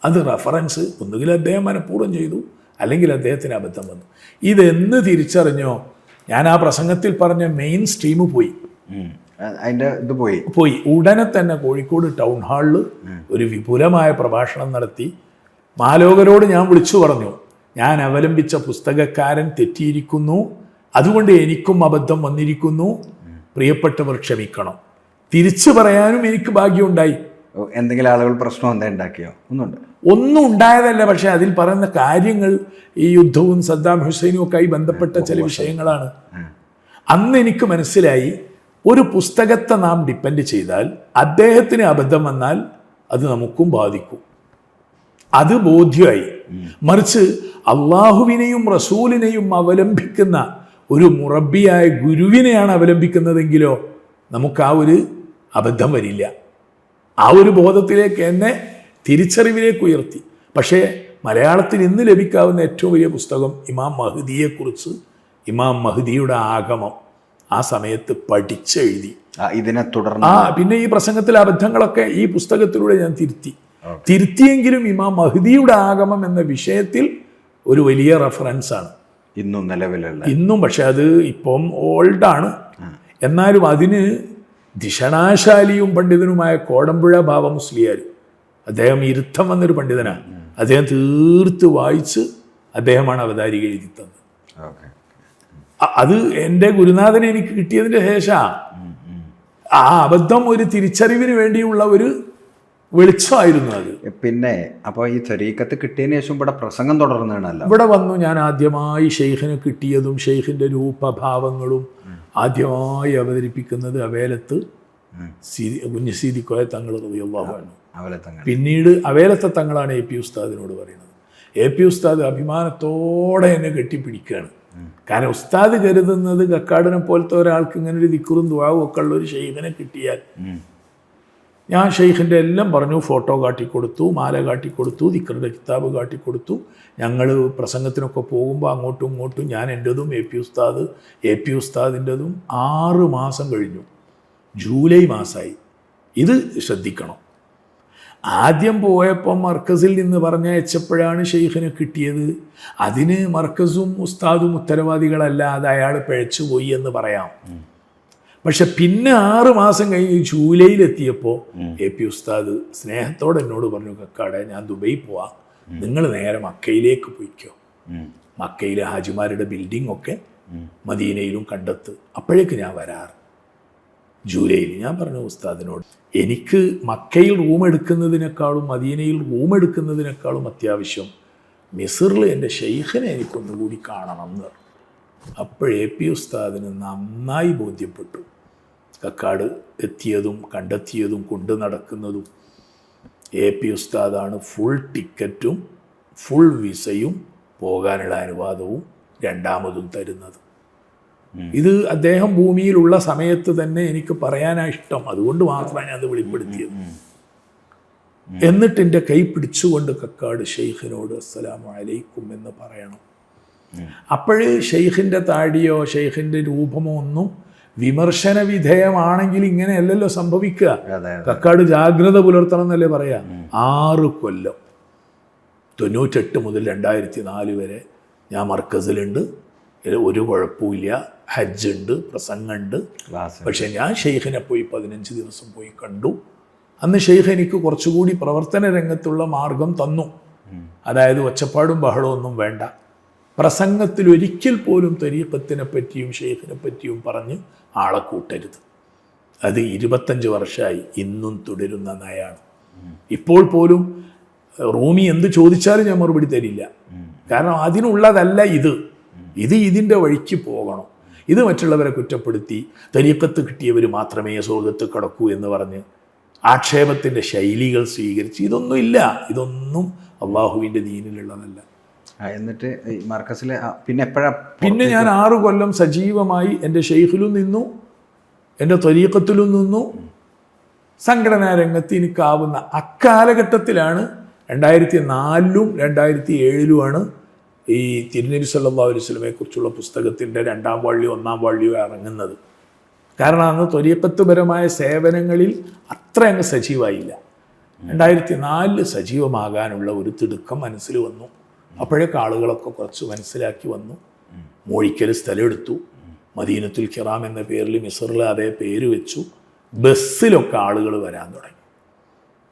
അത് റെഫറൻസ് ഒന്നുകിൽ അദ്ദേഹം മനഃപൂർവ്വം ചെയ്തു, അല്ലെങ്കിൽ അദ്ദേഹത്തിന് അബദ്ധം വന്നു. ഇതെന്ന് തിരിച്ചറിഞ്ഞോ, ഞാൻ ആ പ്രസംഗത്തിൽ പറഞ്ഞ മെയിൻ സ്ട്രീം പോയി. അതിൻ്റെ ഇത് പോയി ഉടനെ തന്നെ കോഴിക്കോട് ടൗൺ ഹാളിൽ ഒരു വിപുലമായ പ്രഭാഷണം നടത്തി. മാലോകരോട് ഞാൻ വിളിച്ചു പറഞ്ഞു, ഞാൻ അവലംബിച്ച പുസ്തകക്കാരൻ തെറ്റിയിരിക്കുന്നു, അതുകൊണ്ട് എനിക്കും അബദ്ധം വന്നിരിക്കുന്നു, പ്രിയപ്പെട്ടവർ ക്ഷമിക്കണം. തിരിച്ചു പറയാനും എനിക്ക് ഭാഗ്യമുണ്ടായി. എന്തെങ്കിലും ആളുകൾ പ്രശ്നം എന്താ ഉണ്ടാക്കിയോ? ഒന്നും ഉണ്ടായതല്ല, പക്ഷെ അതിൽ പറയുന്ന കാര്യങ്ങൾ ഈ യുദ്ധവും സദ്ദാം ഹുസൈനും ഒക്കെ ആയി ബന്ധപ്പെട്ട ചില വിഷയങ്ങളാണ്. അന്ന് എനിക്ക് മനസ്സിലായി, ഒരു പുസ്തകത്തെ നാം ഡിപ്പെൻഡ് ചെയ്താൽ അദ്ദേഹത്തിന് അബദ്ധം വന്നാൽ അത് നമുക്കും ബാധിക്കും. അത് ബോധ്യമായി. മറിച്ച് അള്ളാഹുവിനെയും റസൂലിനെയും അവലംബിക്കുന്ന ഒരു മുറബിയായ ഗുരുവിനെയാണ് അവലംബിക്കുന്നതെങ്കിലോ നമുക്ക് ആ ഒരു അബദ്ധം വരില്ല. ആ ഒരു ബോധത്തിലേക്ക് എന്നെ തിരിച്ചറിവിലേക്ക് ഉയർത്തി. പക്ഷേ മലയാളത്തിൽ ഇന്ന് ലഭിക്കാവുന്ന ഏറ്റവും വലിയ പുസ്തകം ഇമാം മഹ്ദിയെക്കുറിച്ച്, ഇമാം മഹ്ദിയുടെ ആഗമം ആ സമയത്ത് പഠിച്ചെഴുതി. ഇതിനെ തുടർന്ന് പിന്നെ ഈ പ്രസംഗത്തിലെ അബദ്ധങ്ങളൊക്കെ ഈ പുസ്തകത്തിലൂടെ ഞാൻ തിരുത്തിയെങ്കിലും ഇമാം മഹ്ദിയുടെ ആഗമം എന്ന വിഷയത്തിൽ ഒരു വലിയ റെഫറൻസാണ് ഇന്നും നിലവിലുള്ള. ഇന്നും പക്ഷെ അത് ഇപ്പം ഓൾഡാണ്. എന്നാലും അതിന് ദിഷണാശാലിയും പണ്ഡിതനുമായ കോടമ്പുഴ ബാവ മുസ്ലിയാർ, അദ്ദേഹം ഇരുത്തം വന്നൊരു പണ്ഡിതനാണ്. അദ്ദേഹം തീർത്ത് വായിച്ച് അദ്ദേഹമാണ് അവതാരിക എഴുതി തന്നത്. അത് എൻ്റെ ഗുരുനാഥനെ എനിക്ക് കിട്ടിയതിൻ്റെ ശേഷമാണ് ആ അബദ്ധം ഒരു തിരിച്ചറിവിന് വേണ്ടിയുള്ള ഒരു വെളിച്ചമായിരുന്നു അത്. പിന്നെ അപ്പോൾ ഈ ത്വരീഖത്ത് കിട്ടിയതിന് ശേഷം ഇവിടെ പ്രസംഗം തുടർന്നതാണല്ലോ. ഇവിടെ വന്നു ഞാൻ ആദ്യമായി ഷെയ്ഖിനെ കിട്ടിയതും ഷെയ്ഖിൻ്റെ രൂപഭാവങ്ങളും ആദ്യമായി അവതരിപ്പിക്കുന്നത് അവേലത്ത് കുഞ്ഞസീദിക്കോയ തങ്ങൾ റളിയല്ലാഹു അൻഹു. പിന്നീട് അവേലത്തെ തങ്ങളാണ് AP ഉസ്താദിനോട് പറയുന്നത്. AP ഉസ്താദ് അഭിമാനത്തോടെ എന്നെ കെട്ടിപ്പിടിക്കുകയാണ്. കാരണം ഉസ്താദ് കരുതുന്നത് കക്കാടിനെ പോലത്തെ ഒരാൾക്ക് ഇങ്ങനെ ഒരു ദിക്റും ദുആവും ഒക്കെ ഉള്ള ഒരു ഷെയ്ഖിനെ കിട്ടിയാൽ, ഞാൻ ഷെയ്ഖിൻ്റെ എല്ലാം പറഞ്ഞു, ഫോട്ടോ കാട്ടിക്കൊടുത്തു, മാല കാട്ടിക്കൊടുത്തു, ദിക്റിൻ്റെ കിതാബ് കാട്ടിക്കൊടുത്തു. ഞങ്ങൾ പ്രസംഗത്തിനൊക്കെ പോകുമ്പോൾ അങ്ങോട്ടും ഇങ്ങോട്ടും ഞാൻ എൻ്റെതും AP ഉസ്താദിൻ്റെതും 6 മാസം കഴിഞ്ഞു. ജൂലൈ മാസമായി. ഇത് ശ്രദ്ധിക്കണം. ആദ്യം പോയപ്പോൾ മർക്കസിൽ നിന്ന് പറഞ്ഞയച്ചപ്പോഴാണ് ഷെയ്ഖിനെ കിട്ടിയത്. അതിന് മർക്കസും ഉസ്താദും ഉത്തരവാദികളല്ല, അത് അയാൾ പിഴച്ചുപോയി എന്ന് പറയാം. പക്ഷെ പിന്നെ 6 മാസം കഴിഞ്ഞ് ജൂലൈയിലെത്തിയപ്പോൾ AP ഉസ്താദ് സ്നേഹത്തോടെ എന്നോട് പറഞ്ഞു, കക്കാടെ ഞാൻ ദുബൈ പോവാം, നിങ്ങൾ നേരെ മക്കയിലേക്ക് പോയിക്കോ. മക്കയിലെ ഹാജിമാരുടെ ബിൽഡിംഗ് ഒക്കെ മദീനയിലും കണ്ടെത്ത്, അപ്പോഴേക്ക് ഞാൻ വരാറ് ജൂലൈയിൽ. ഞാൻ പറഞ്ഞു ഉസ്താദിനോട്, എനിക്ക് മക്കയിൽ റൂം എടുക്കുന്നതിനേക്കാളും മദീനയിൽ റൂം എടുക്കുന്നതിനേക്കാളും അത്യാവശ്യം മിസ്റിൽ എൻ്റെ ഷെയ്ഖിനെ എനിക്കൊന്നുകൂടി കാണണം എന്ന് പറഞ്ഞു. അപ്പോഴേ പി ഉസ്താദിന് നന്നായി ബോധ്യപ്പെട്ടു കക്കാട് എത്തിയതും കണ്ടെത്തിയതും കൊണ്ടു നടക്കുന്നതും. പി ഉസ്താദാണ് ഫുൾ ടിക്കറ്റും ഫുൾ വിസയും പോകാനുള്ള അനുവാദവും രണ്ടാമതും തരുന്നത്. ഇത് അദ്ദേഹം ഭൂമിയിലുള്ള സമയത്ത് തന്നെ എനിക്ക് പറയാനാണ് ഇഷ്ടം, അതുകൊണ്ട് മാത്രമാണ് ഞാൻ അത് വെളിപ്പെടുത്തിയത്. എന്നിട്ട് എൻ്റെ കൈ പിടിച്ചുകൊണ്ട് കക്കാട് ഷെയ്ഖിനോട് അസ്സലാമു അലൈക്കും എന്ന് പറയണം. അപ്പോഴ് ഷെയ്ഖിൻ്റെ താടിയോ ഷെയ്ഖിൻ്റെ രൂപമോ ഒന്നും വിമർശന വിധേയമാണെങ്കിൽ ഇങ്ങനെയല്ലല്ലോ സംഭവിക്കുക. കക്കാട് ജാഗ്രത പുലർത്തണം എന്നല്ലേ പറയാ. 6 കൊല്ലം 98 മുതൽ 2004 വരെ ഞാൻ മർക്കസിലുണ്ട്, ഒരു കുഴപ്പമില്ല, ഹജ്ജുണ്ട്, പ്രസംഗമുണ്ട്. പക്ഷെ ഞാൻ ഷെയ്ഖിനെ പോയി 15 ദിവസം പോയി കണ്ടു. അന്ന് ഷെയ്ഖ് എനിക്ക് കുറച്ചുകൂടി പ്രവർത്തന രംഗത്തുള്ള മാർഗം തന്നു. അതായത് ഒച്ചപ്പാടും ബഹളവും ഒന്നും വേണ്ട, പ്രസംഗത്തിൽ ഒരിക്കൽ പോലും തരീഖത്തിനെ പറ്റിയും ഷെയ്ഖിനെ പറ്റിയും പറഞ്ഞ് ആളെ കൂട്ടരുത്. അത് 25 വർഷമായി ഇന്നും തുടരുന്ന നയാണ്. ഇപ്പോൾ പോലും റൂമി എന്ത് ചോദിച്ചാലും ഞാൻ മറുപടി തരില്ല. കാരണം അതിനുള്ളതല്ല ഇത് ഇതിൻ്റെ വഴിക്ക് പോകണം. ഇത് മറ്റുള്ളവരെ കുറ്റപ്പെടുത്തി തരീഖത്ത് കിട്ടിയവർ മാത്രമേ സ്വർഗത്ത് കടക്കൂ എന്ന് പറഞ്ഞ് ആക്ഷേപത്തിൻ്റെ ശൈലികൾ സ്വീകരിച്ച് ഇതൊന്നുമില്ല. ഇതൊന്നും അള്ളാഹുവിൻ്റെ ദീനിലുള്ളതല്ല. എന്നിട്ട് മർക്കസിലെ പിന്നെ ഞാൻ 6 കൊല്ലം സജീവമായി എൻ്റെ ഷെയ്ഖിലും നിന്നു, എൻ്റെ ത്വരീഖത്തിലും നിന്നു. സംഘടനാ രംഗത്ത് എനിക്കാവുന്ന അക്കാലഘട്ടത്തിലാണ് 2004 2007 ഈ തിരുനബി സല്ലല്ലാഹു അലൈഹി വസല്ലമയെ കുറിച്ചുള്ള പുസ്തകത്തിൻ്റെ 2ാം വാള്യോ 1ാം വാള്യോ ഇറങ്ങുന്നത്. കാരണം അന്ന് ത്വരീഖത്തുപരമായ സേവനങ്ങളിൽ അത്ര അങ്ങ് സജീവമായില്ല. 2004 സജീവമാകാനുള്ള ഒരു തിടുക്കം മനസ്സിൽ വന്നു. അപ്പോഴേക്ക് ആളുകളൊക്കെ കുറച്ച് മനസ്സിലാക്കി വന്നു. മോഴിക്കൽ സ്ഥലമെടുത്തു, മദീനത്തുൽ കിറാം എന്ന പേരിൽ മിസ്റിൽ അതേ പേര് വെച്ചു. ബസ്സിലൊക്കെ ആളുകൾ വരാൻ തുടങ്ങി.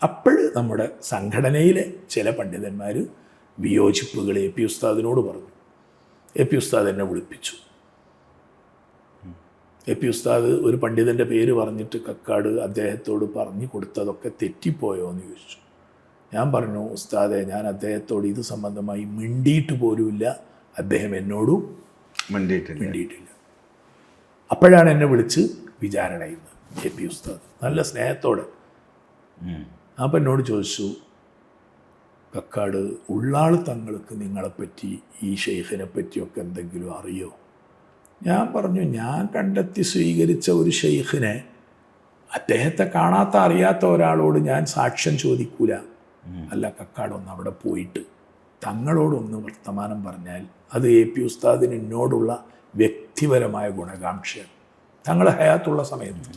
അപ്പോൾ നമ്മുടെ സംഘടനയിലെ ചില പണ്ഡിതന്മാർ വിയോജിപ്പുകൾ പി ഉസ്താദിനോട് പറഞ്ഞു. പി ഉസ്താദ് എന്നെ വിളിപ്പിച്ചു. പി ഉസ്താദ് ഒരു പണ്ഡിതൻ്റെ പേര് പറഞ്ഞിട്ട് കക്കാട് അദ്ദേഹത്തോട് പറഞ്ഞു കൊടുത്തതൊക്കെ തെറ്റിപ്പോയോ എന്ന് ചോദിച്ചു. ഞാൻ പറഞ്ഞു, ഉസ്താദെ, ഞാൻ അദ്ദേഹത്തോട് ഇത് സംബന്ധമായി മിണ്ടിയിട്ട് പോലുമില്ല, അദ്ദേഹം എന്നോടും മിണ്ടിയിട്ടില്ല. അപ്പോഴാണ് എന്നെ വിളിച്ച് വിചാരണ ചെയ്യുന്നത് പി ഉസ്താദ് നല്ല സ്നേഹത്തോടെ. അപ്പം എന്നോട് ചോദിച്ചു, കക്കാട് ഉള്ളാൾ തങ്ങൾക്ക് നിങ്ങളെപ്പറ്റി ഈ ഷെയ്ഖിനെ പറ്റിയൊക്കെ എന്തെങ്കിലും അറിയോ? ഞാൻ പറഞ്ഞു, ഞാൻ കണ്ടെത്തി സ്വീകരിച്ച ഒരു ഷെയ്ഖിനെ അദ്ദേഹത്തെ കാണാത്ത അറിയാത്ത ഒരാളോട് ഞാൻ സാക്ഷ്യം ചോദിക്കൂല. അല്ല കക്കാടൊന്ന് അവിടെ പോയിട്ട് തങ്ങളോടൊന്ന് വർത്തമാനം പറഞ്ഞാൽ അത് പി ഉസ്താദിന് എന്നോടുള്ള വ്യക്തിപരമായ ഗുണകാംക്ഷയാണ്. തങ്ങൾ ഹയാത്തുള്ള സമയത്ത്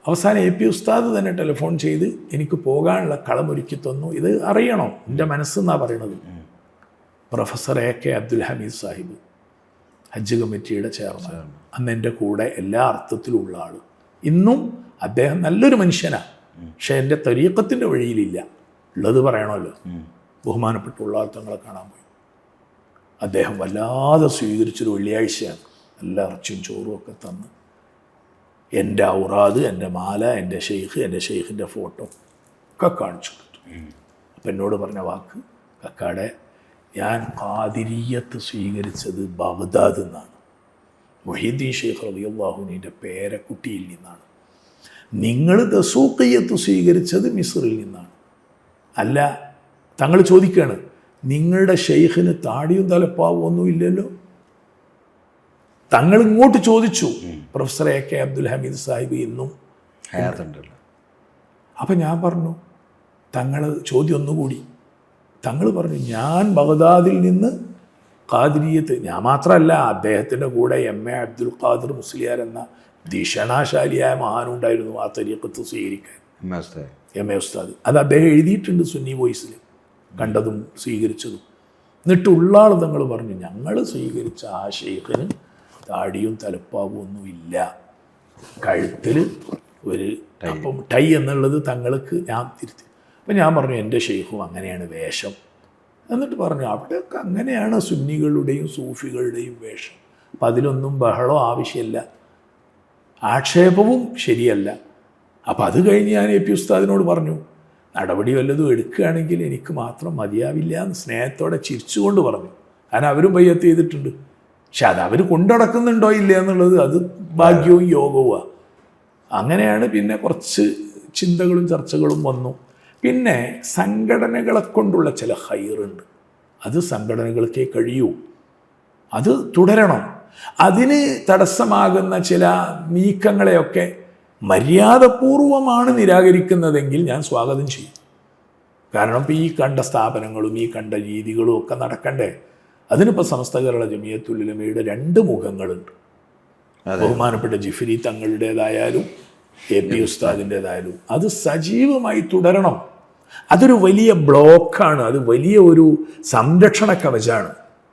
അവസാനം പി ഉസ്താദ് തന്നെ ടെലിഫോൺ ചെയ്ത് എനിക്ക് പോകാനുള്ള കളമൊരുക്കി തന്നു. ഇത് അറിയണോ, എൻ്റെ മനസ്സെന്നാണ് പറയണത്. പ്രൊഫസർ AK അബ്ദുൽ ഹമീദ് സാഹിബ്, ഹജ്ജ് കമ്മിറ്റിയുടെ ചെയർമാൻ, അന്ന് എൻ്റെ കൂടെ എല്ലാ അർത്ഥത്തിലും ഉള്ള ആൾ. ഇന്നും അദ്ദേഹം നല്ലൊരു മനുഷ്യനാണ്, പക്ഷെ എൻ്റെ തരീഖത്തിൻ്റെ വഴിയിലില്ല. ഉള്ളത് പറയണമല്ലോ. ബഹുമാനപ്പെട്ട ഉള്ളാൾ തങ്ങളെ കാണാൻ പോയി. അദ്ദേഹം വല്ലാതെ സ്വീകരിച്ചൊരു വെള്ളിയാഴ്ചയാണ്. എല്ലാ ഇറച്ചിയും ചോറും ഒക്കെ തന്ന് എൻ്റെ ഔറാദ്, എൻ്റെ മാല, എൻ്റെ ഷെയ്ഖ്, എൻ്റെ ഷെയ്ഖിൻ്റെ ഫോട്ടോ ഒക്കെ കാണിച്ചു കൊടുത്തു. അപ്പം എന്നോട് പറഞ്ഞ വാക്ക്, കക്കാടെ, ഞാൻ ഖാദിരിയ്യത്ത് സ്വീകരിച്ചത് ബഗ്ദാദിൽ നിന്നാണ്, മുഹീദ്ദീൻ ഷെയ്ഖ് റളിയല്ലാഹു അൻഹുവിൻ്റെ പേരക്കുട്ടിയിൽ നിന്നാണ്. നിങ്ങൾ ദസൂഖിയ്യത്ത് സ്വീകരിച്ചത് മിസ്റിൽ നിന്നാണ്. അല്ല, തങ്ങൾ ചോദിക്കുകയാണ്, നിങ്ങളുടെ ഷെയ്ഖിന് താടിയും തലപ്പാവും ഒന്നും ഇല്ലല്ലോ? തങ്ങൾ ഇങ്ങോട്ട് ചോദിച്ചു. പ്രൊഫസർ AK അബ്ദുൽ ഹമീദ് സാഹിബ് ഇന്നും ഹയാത്തുണ്ടല്ലോ. അപ്പം ഞാൻ പറഞ്ഞു, തങ്ങൾ ചോദ്യം ഒന്നുകൂടി. തങ്ങൾ പറഞ്ഞു, ഞാൻ ബഗ്ദാദിൽ നിന്ന് ഖാദിരിയത്ത്, ഞാൻ മാത്രമല്ല, അദ്ദേഹത്തിൻ്റെ കൂടെ MA അബ്ദുൽ ഖാദിർ മുസ്ലിയാർ എന്ന ദിഷണാശാലിയായ മഹാനുണ്ടായിരുന്നു ആ തരീഖത്ത് സ്വീകരിക്കാൻ, MA ഉസ്താദ്. അത് അദ്ദേഹം എഴുതിയിട്ടുണ്ട് സുന്നി വോയിസിൽ, കണ്ടതും സ്വീകരിച്ചതും. എന്നിട്ട് ഉള്ളാൾ തങ്ങൾ പറഞ്ഞു, ഞങ്ങൾ സ്വീകരിച്ച ആ ഷെയ്ഖിന് താടിയും തലപ്പാവും ഒന്നുമില്ല, കഴുത്തിൽ ഒരു അപ്പം ടൈ എന്നുള്ളത് തങ്ങൾക്ക് ഞാൻ തിരുത്തി. അപ്പം ഞാൻ പറഞ്ഞു എൻ്റെ ഷെയ്ഖും അങ്ങനെയാണ് വേഷം. എന്നിട്ട് പറഞ്ഞു അവിടെയൊക്കെ അങ്ങനെയാണ് സുന്നികളുടെയും സൂഫികളുടെയും വേഷം. അപ്പം അതിലൊന്നും ബഹളം ആവശ്യമില്ല, ആക്ഷേപവും ശരിയല്ല. അപ്പം അത് കഴിഞ്ഞ് ഞാൻ എ പി ഉസ്താദിനോട് പറഞ്ഞു നടപടി വല്ലതും എടുക്കുകയാണെങ്കിൽ എനിക്ക് മാത്രം മതിയാവില്ല എന്ന് സ്നേഹത്തോടെ ചിരിച്ചുകൊണ്ട് പറഞ്ഞു. കാരണം അവരും ബയ്യത്ത് ചെയ്തിട്ടുണ്ട്. പക്ഷെ അത് അവർ കൊണ്ടടക്കുന്നുണ്ടോ ഇല്ല എന്നുള്ളത് അത് ഭാഗ്യവും യോഗവുമാണ്. അങ്ങനെയാണ് പിന്നെ കുറച്ച് ചിന്തകളും ചർച്ചകളും വന്നു. പിന്നെ സംഘടനകളെ കൊണ്ടുള്ള ചില ഹൈറുണ്ട്, അത് സംഘടനകൾക്കേ കഴിയൂ, അത് തുടരണം. അതിന് തടസ്സമാകുന്ന ചില നീക്കങ്ങളെയൊക്കെ മര്യാദപൂർവമാണ് നിരാകരിക്കുന്നതെങ്കിൽ ഞാൻ സ്വാഗതം ചെയ്യും. കാരണം ഇപ്പോൾ ഈ കണ്ട സ്ഥാപനങ്ങളും ഈ കണ്ട രീതികളും ഒക്കെ നടക്കണ്ടേ. അതിനിപ്പോൾ സമസ്ത കേരള ജമിയത്തുൽ ഉലമയുടെ 2 മുഖങ്ങളുണ്ട്. ബഹുമാനപ്പെട്ട ജിഫ്രി തങ്ങളുടേതായാലും എ പി ഉസ്താദിൻ്റേതായാലും അത് സജീവമായി തുടരണം. അതൊരു വലിയ ബ്ലോക്കാണ്, അത് വലിയ ഒരു സംരക്ഷണ കവചമാണ്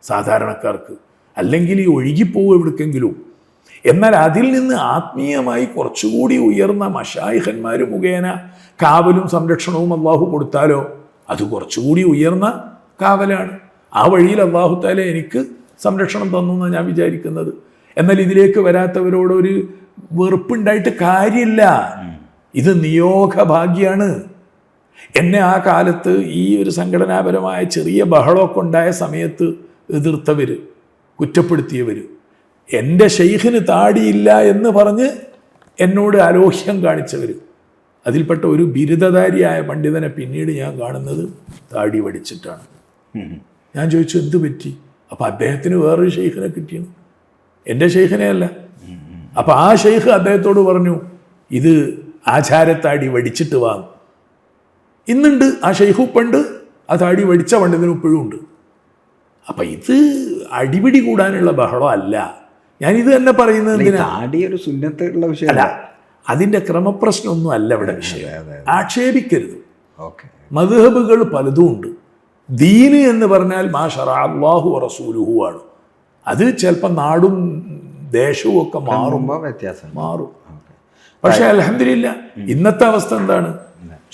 സാധാരണക്കാർക്ക്. അല്ലെങ്കിൽ ഈ ഒഴുകിപ്പോവും എവിടേക്കെങ്കിലും. എന്നാൽ അതിൽ നിന്ന് ആത്മീയമായി കുറച്ചുകൂടി ഉയർന്ന മശായിഖന്മാർ മുഖേന കാവലും സംരക്ഷണവും അള്ളാഹു കൊടുത്താലോ അത് കുറച്ചുകൂടി ഉയർന്ന കാവലാണ്. ആ വഴിയിൽ അള്ളാഹു തആല എനിക്ക് സംരക്ഷണം തന്നു എന്നാണ് ഞാൻ വിചാരിക്കുന്നത്. എന്നാൽ ഇതിലേക്ക് വരാത്തവരോടൊരു വെറുപ്പുണ്ടായിട്ട് കാര്യമില്ല. ഇത് നിയോഗഭാഗ്യാണ്. എന്നെ ആ കാലത്ത് ഈ ഒരു സംഘടനാപരമായ ചെറിയ ബഹളമൊക്കെ ഉണ്ടായ സമയത്ത് എതിർത്തവർ, കുറ്റപ്പെടുത്തിയവർ, എൻ്റെ ഷെയ്ഖിന് താടിയില്ല എന്ന് പറഞ്ഞ് എന്നോട് അലോഹ്യം കാണിച്ചവർ, അതിൽപ്പെട്ട ഒരു ബിരുദധാരിയായ പണ്ഡിതനെ പിന്നീട് ഞാൻ കാണുന്നത് താടി വടിച്ചിട്ടാണ്. ഞാൻ ചോദിച്ചു എന്ത് പറ്റി? അപ്പം അദ്ദേഹത്തിന് വേറൊരു ഷെയ്ഖിനെ കിട്ടിയാണ്, എൻ്റെ ഷെയ്ഖിനെ അല്ല. അപ്പം ആ ഷെയ്ഖ് അദ്ദേഹത്തോട് പറഞ്ഞു ഇത് ആചാരത്താടി വടിച്ചിട്ട് വാങ്ങും. ഇന്നുണ്ട് ആ ഷെയ്ഖുപ്പുണ്ട്, ആ താടി വടിച്ച പണ്ഡിതനും ഇപ്പോഴും ഉണ്ട്. അപ്പം ഇത് അടിപിടി കൂടാനുള്ള ബഹളം അല്ല. ഞാനിത് തന്നെ പറയുന്നത് ഒരു സുന്നത്തുള്ള വിഷയമല്ല, അതിൻ്റെ ക്രമപ്രശ്നമൊന്നും അല്ല ഇവിടെ വിഷയം. ആക്ഷേപിക്കരുത്. മദ്ഹബുകൾ പലതും ഉണ്ട്. ദീന് എന്ന് പറഞ്ഞാൽ മാ ശറഅ അല്ലാഹു വറസൂലുഹു ആണ്. അത് ചിലപ്പോൾ നാടും ദേശവും ഒക്കെ മാറും. പക്ഷേ അൽഹംദുലില്ലാ ഇന്നത്തെ അവസ്ഥ എന്താണ്?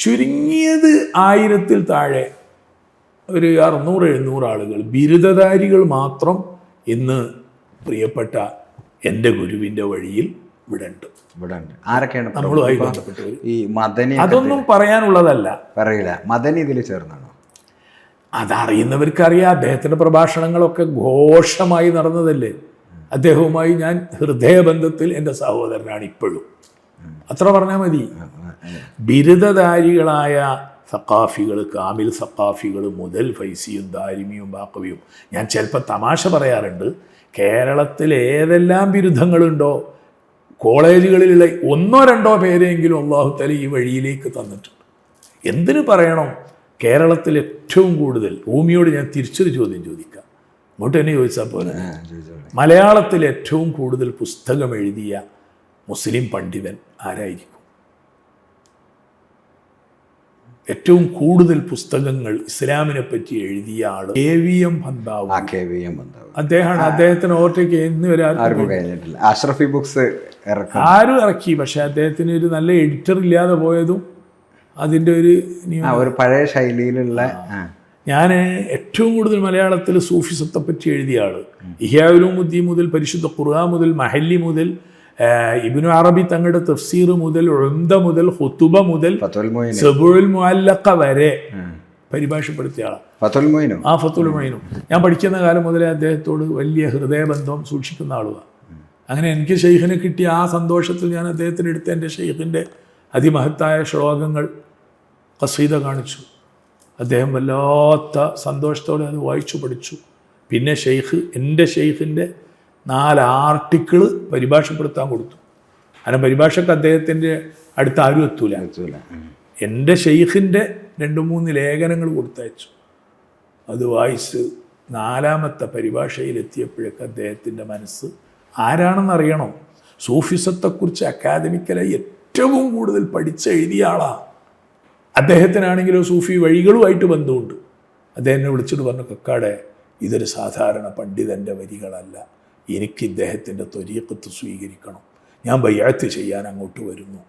ചുരുങ്ങിയത് 1000-ൽ താഴെ ഒരു 600-700 ആളുകൾ ബിരുദധാരികൾ മാത്രം ഇന്ന് പ്രിയപ്പെട്ട എൻ്റെ ഗുരുവിൻ്റെ വഴിയിൽ ഇവിടെ ഉണ്ട്. ആരൊക്കെയാണ് നമ്മളുമായി ബന്ധപ്പെട്ടവർ? ഈ മദനി അതൊന്നും പറയാനുള്ളതല്ല, പറയില്ല. മദനി ഇതിൽ ചേർന്നാണോ? അതറിയുന്നവർക്കറിയാം. അദ്ദേഹത്തിൻ്റെ പ്രഭാഷണങ്ങളൊക്കെ ഘോഷമായി നടന്നതല്ലേ. അദ്ദേഹവുമായി ഞാൻ ഹൃദയബന്ധത്തിൽ എൻ്റെ സഹോദരനാണ് ഇപ്പോഴും. അത്ര പറഞ്ഞാൽ മതി. ബിരുദധാരികളായ സഖാഫികൾ, കാമിൽ സഖാഫികൾ മുതൽ ഫൈസിയും ദാരിമിയും ബാക്കവിയും, ഞാൻ ചിലപ്പോൾ തമാശ പറയാറുണ്ട്, കേരളത്തിൽ ഏതെല്ലാം ബിരുദങ്ങളുണ്ടോ കോളേജുകളിലുള്ള 1-2 പേരെങ്കിലും അല്ലാഹു തആല ഈ വഴിയിലേക്ക് തന്നിട്ടുണ്ട്. എന്തിനു പറയണം? കേരളത്തിൽ ഏറ്റവും കൂടുതൽ, ഭൂമിയോട് ഞാൻ തിരിച്ചൊരു ചോദ്യം ചോദിക്കാം, ഇങ്ങോട്ട് തന്നെ ചോദിച്ചാൽ പോലെ, മലയാളത്തിൽ ഏറ്റവും കൂടുതൽ പുസ്തകം എഴുതിയ മുസ്ലിം പണ്ഡിതൻ ആരായിരിക്കും? ഏറ്റവും കൂടുതൽ പുസ്തകങ്ങൾ ഇസ്ലാമിനെ പറ്റി എഴുതിയ ആൾ KVM ഭന്താവ്. അദ്ദേഹമാണ്. അദ്ദേഹത്തിന് ഓവർടേക്ക് ഇന്ന് വരെ അഷ്റഫി ബുക്സ് ആരും ഇറക്കി. പക്ഷെ അദ്ദേഹത്തിന് ഒരു നല്ല എഡിറ്റർ ഇല്ലാതെ പോയതും അതിൻ്റെ ഒരു പഴയ ശൈലിയിലുള്ള. ഞാൻ ഏറ്റവും കൂടുതൽ മലയാളത്തിൽ സൂഫിസത്തെ പറ്റി എഴുതിയ ആൾ ഇഹ്യാഉൽ ഉലൂമുദ്ദീൻ മുതൽ പരിശുദ്ധ ഖുർആൻ മുതൽ മഹല്ലി മുതൽ ഇബ്നു അറബി തങ്ങളുടെ തഫ്സീർ മുതൽ ഉംദ മുതൽ ഖുതുബ മുതൽ സബുഉൽ മുഅല്ലഖ വരെ പരിഭാഷപ്പെടുത്തിയ ആളാണ് ഫത്തുൽ മൊയ്നും. ഞാൻ പഠിക്കുന്ന കാലം മുതലേ അദ്ദേഹത്തോട് വലിയ ഹൃദയബന്ധം സൂക്ഷിക്കുന്ന ആളുമാണ്. അങ്ങനെ എനിക്ക് ഷെയ്ഖിനെ കിട്ടിയ ആ സന്തോഷത്തിൽ ഞാൻ അദ്ദേഹത്തിന് എടുത്ത എൻ്റെ ഷെയ്ഖിൻ്റെ അതിമഹത്തായ ശ്ലോകങ്ങൾ ഖസീദ കാണിച്ചു. അദ്ദേഹം വല്ലാത്ത സന്തോഷത്തോടെ അത് വായിച്ചു പഠിച്ചു. പിന്നെ എൻ്റെ ഷെയ്ഖിൻ്റെ 4 ആർട്ടിക്കിൾ പരിഭാഷപ്പെടുത്താൻ കൊടുത്തു. കാരണം പരിഭാഷക്ക് അദ്ദേഹത്തിൻ്റെ അടുത്ത് ആരും എത്തൂല. എൻ്റെ ഷെയ്ഖിൻ്റെ 2-3 ലേഖനങ്ങൾ കൊടുത്തയച്ചു. അത് വായിച്ച് 4ാമത്തെ പരിഭാഷയിലെത്തിയപ്പോഴേക്ക് അദ്ദേഹത്തിൻ്റെ മനസ്സ് ആരാണെന്നറിയണം. സൂഫിസത്തെക്കുറിച്ച് അക്കാദമിക്കലായി ഏറ്റവും കൂടുതൽ പഠിച്ചെഴുതിയ ആളാണ്. അദ്ദേഹത്തിനാണെങ്കിലോ സൂഫി വഴികളുമായിട്ട് ബന്ധമുണ്ട്. അദ്ദേഹം എന്നെ വിളിച്ചിട്ട് പറഞ്ഞു, കക്കാടെ ഇതൊരു സാധാരണ പണ്ഡിതൻ്റെ വരികളല്ല, എനിക്ക് ഇദ്ദേഹത്തിൻ്റെ ത്വരീഖത്ത് സ്വീകരിക്കണം, ഞാൻ ബൈഅത്ത് ചെയ്യാൻ അങ്ങോട്ട് വരുന്നു.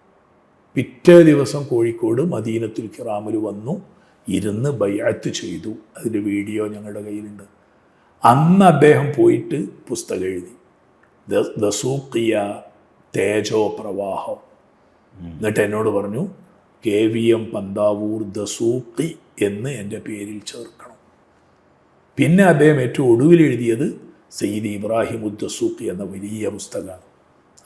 പിറ്റേ ദിവസം കോഴിക്കോട് മദീനത്തുൽ കിറാമിൽ വന്നു ഇരുന്ന് ബൈഅത്ത് ചെയ്തു. അതിൻ്റെ വീഡിയോ ഞങ്ങളുടെ കയ്യിലുണ്ട്. അന്ന് അദ്ദേഹം പോയിട്ട് പുസ്തകം എഴുതി, ദസൂഖിയ തേജോ പ്രവാഹം. എന്നിട്ട് എന്നോട് പറഞ്ഞു, KVM പന്താവൂർ ദസൂഖി എന്ന് എൻ്റെ പേരിൽ ചേർക്കണം. പിന്നെ അദ്ദേഹം ഏറ്റവും ഒടുവിൽ എഴുതിയത് സയ്യിദ് ഇബ്രാഹിം ഉദ്ദസൂഖി എന്ന വലിയ പുസ്തകമാണ്.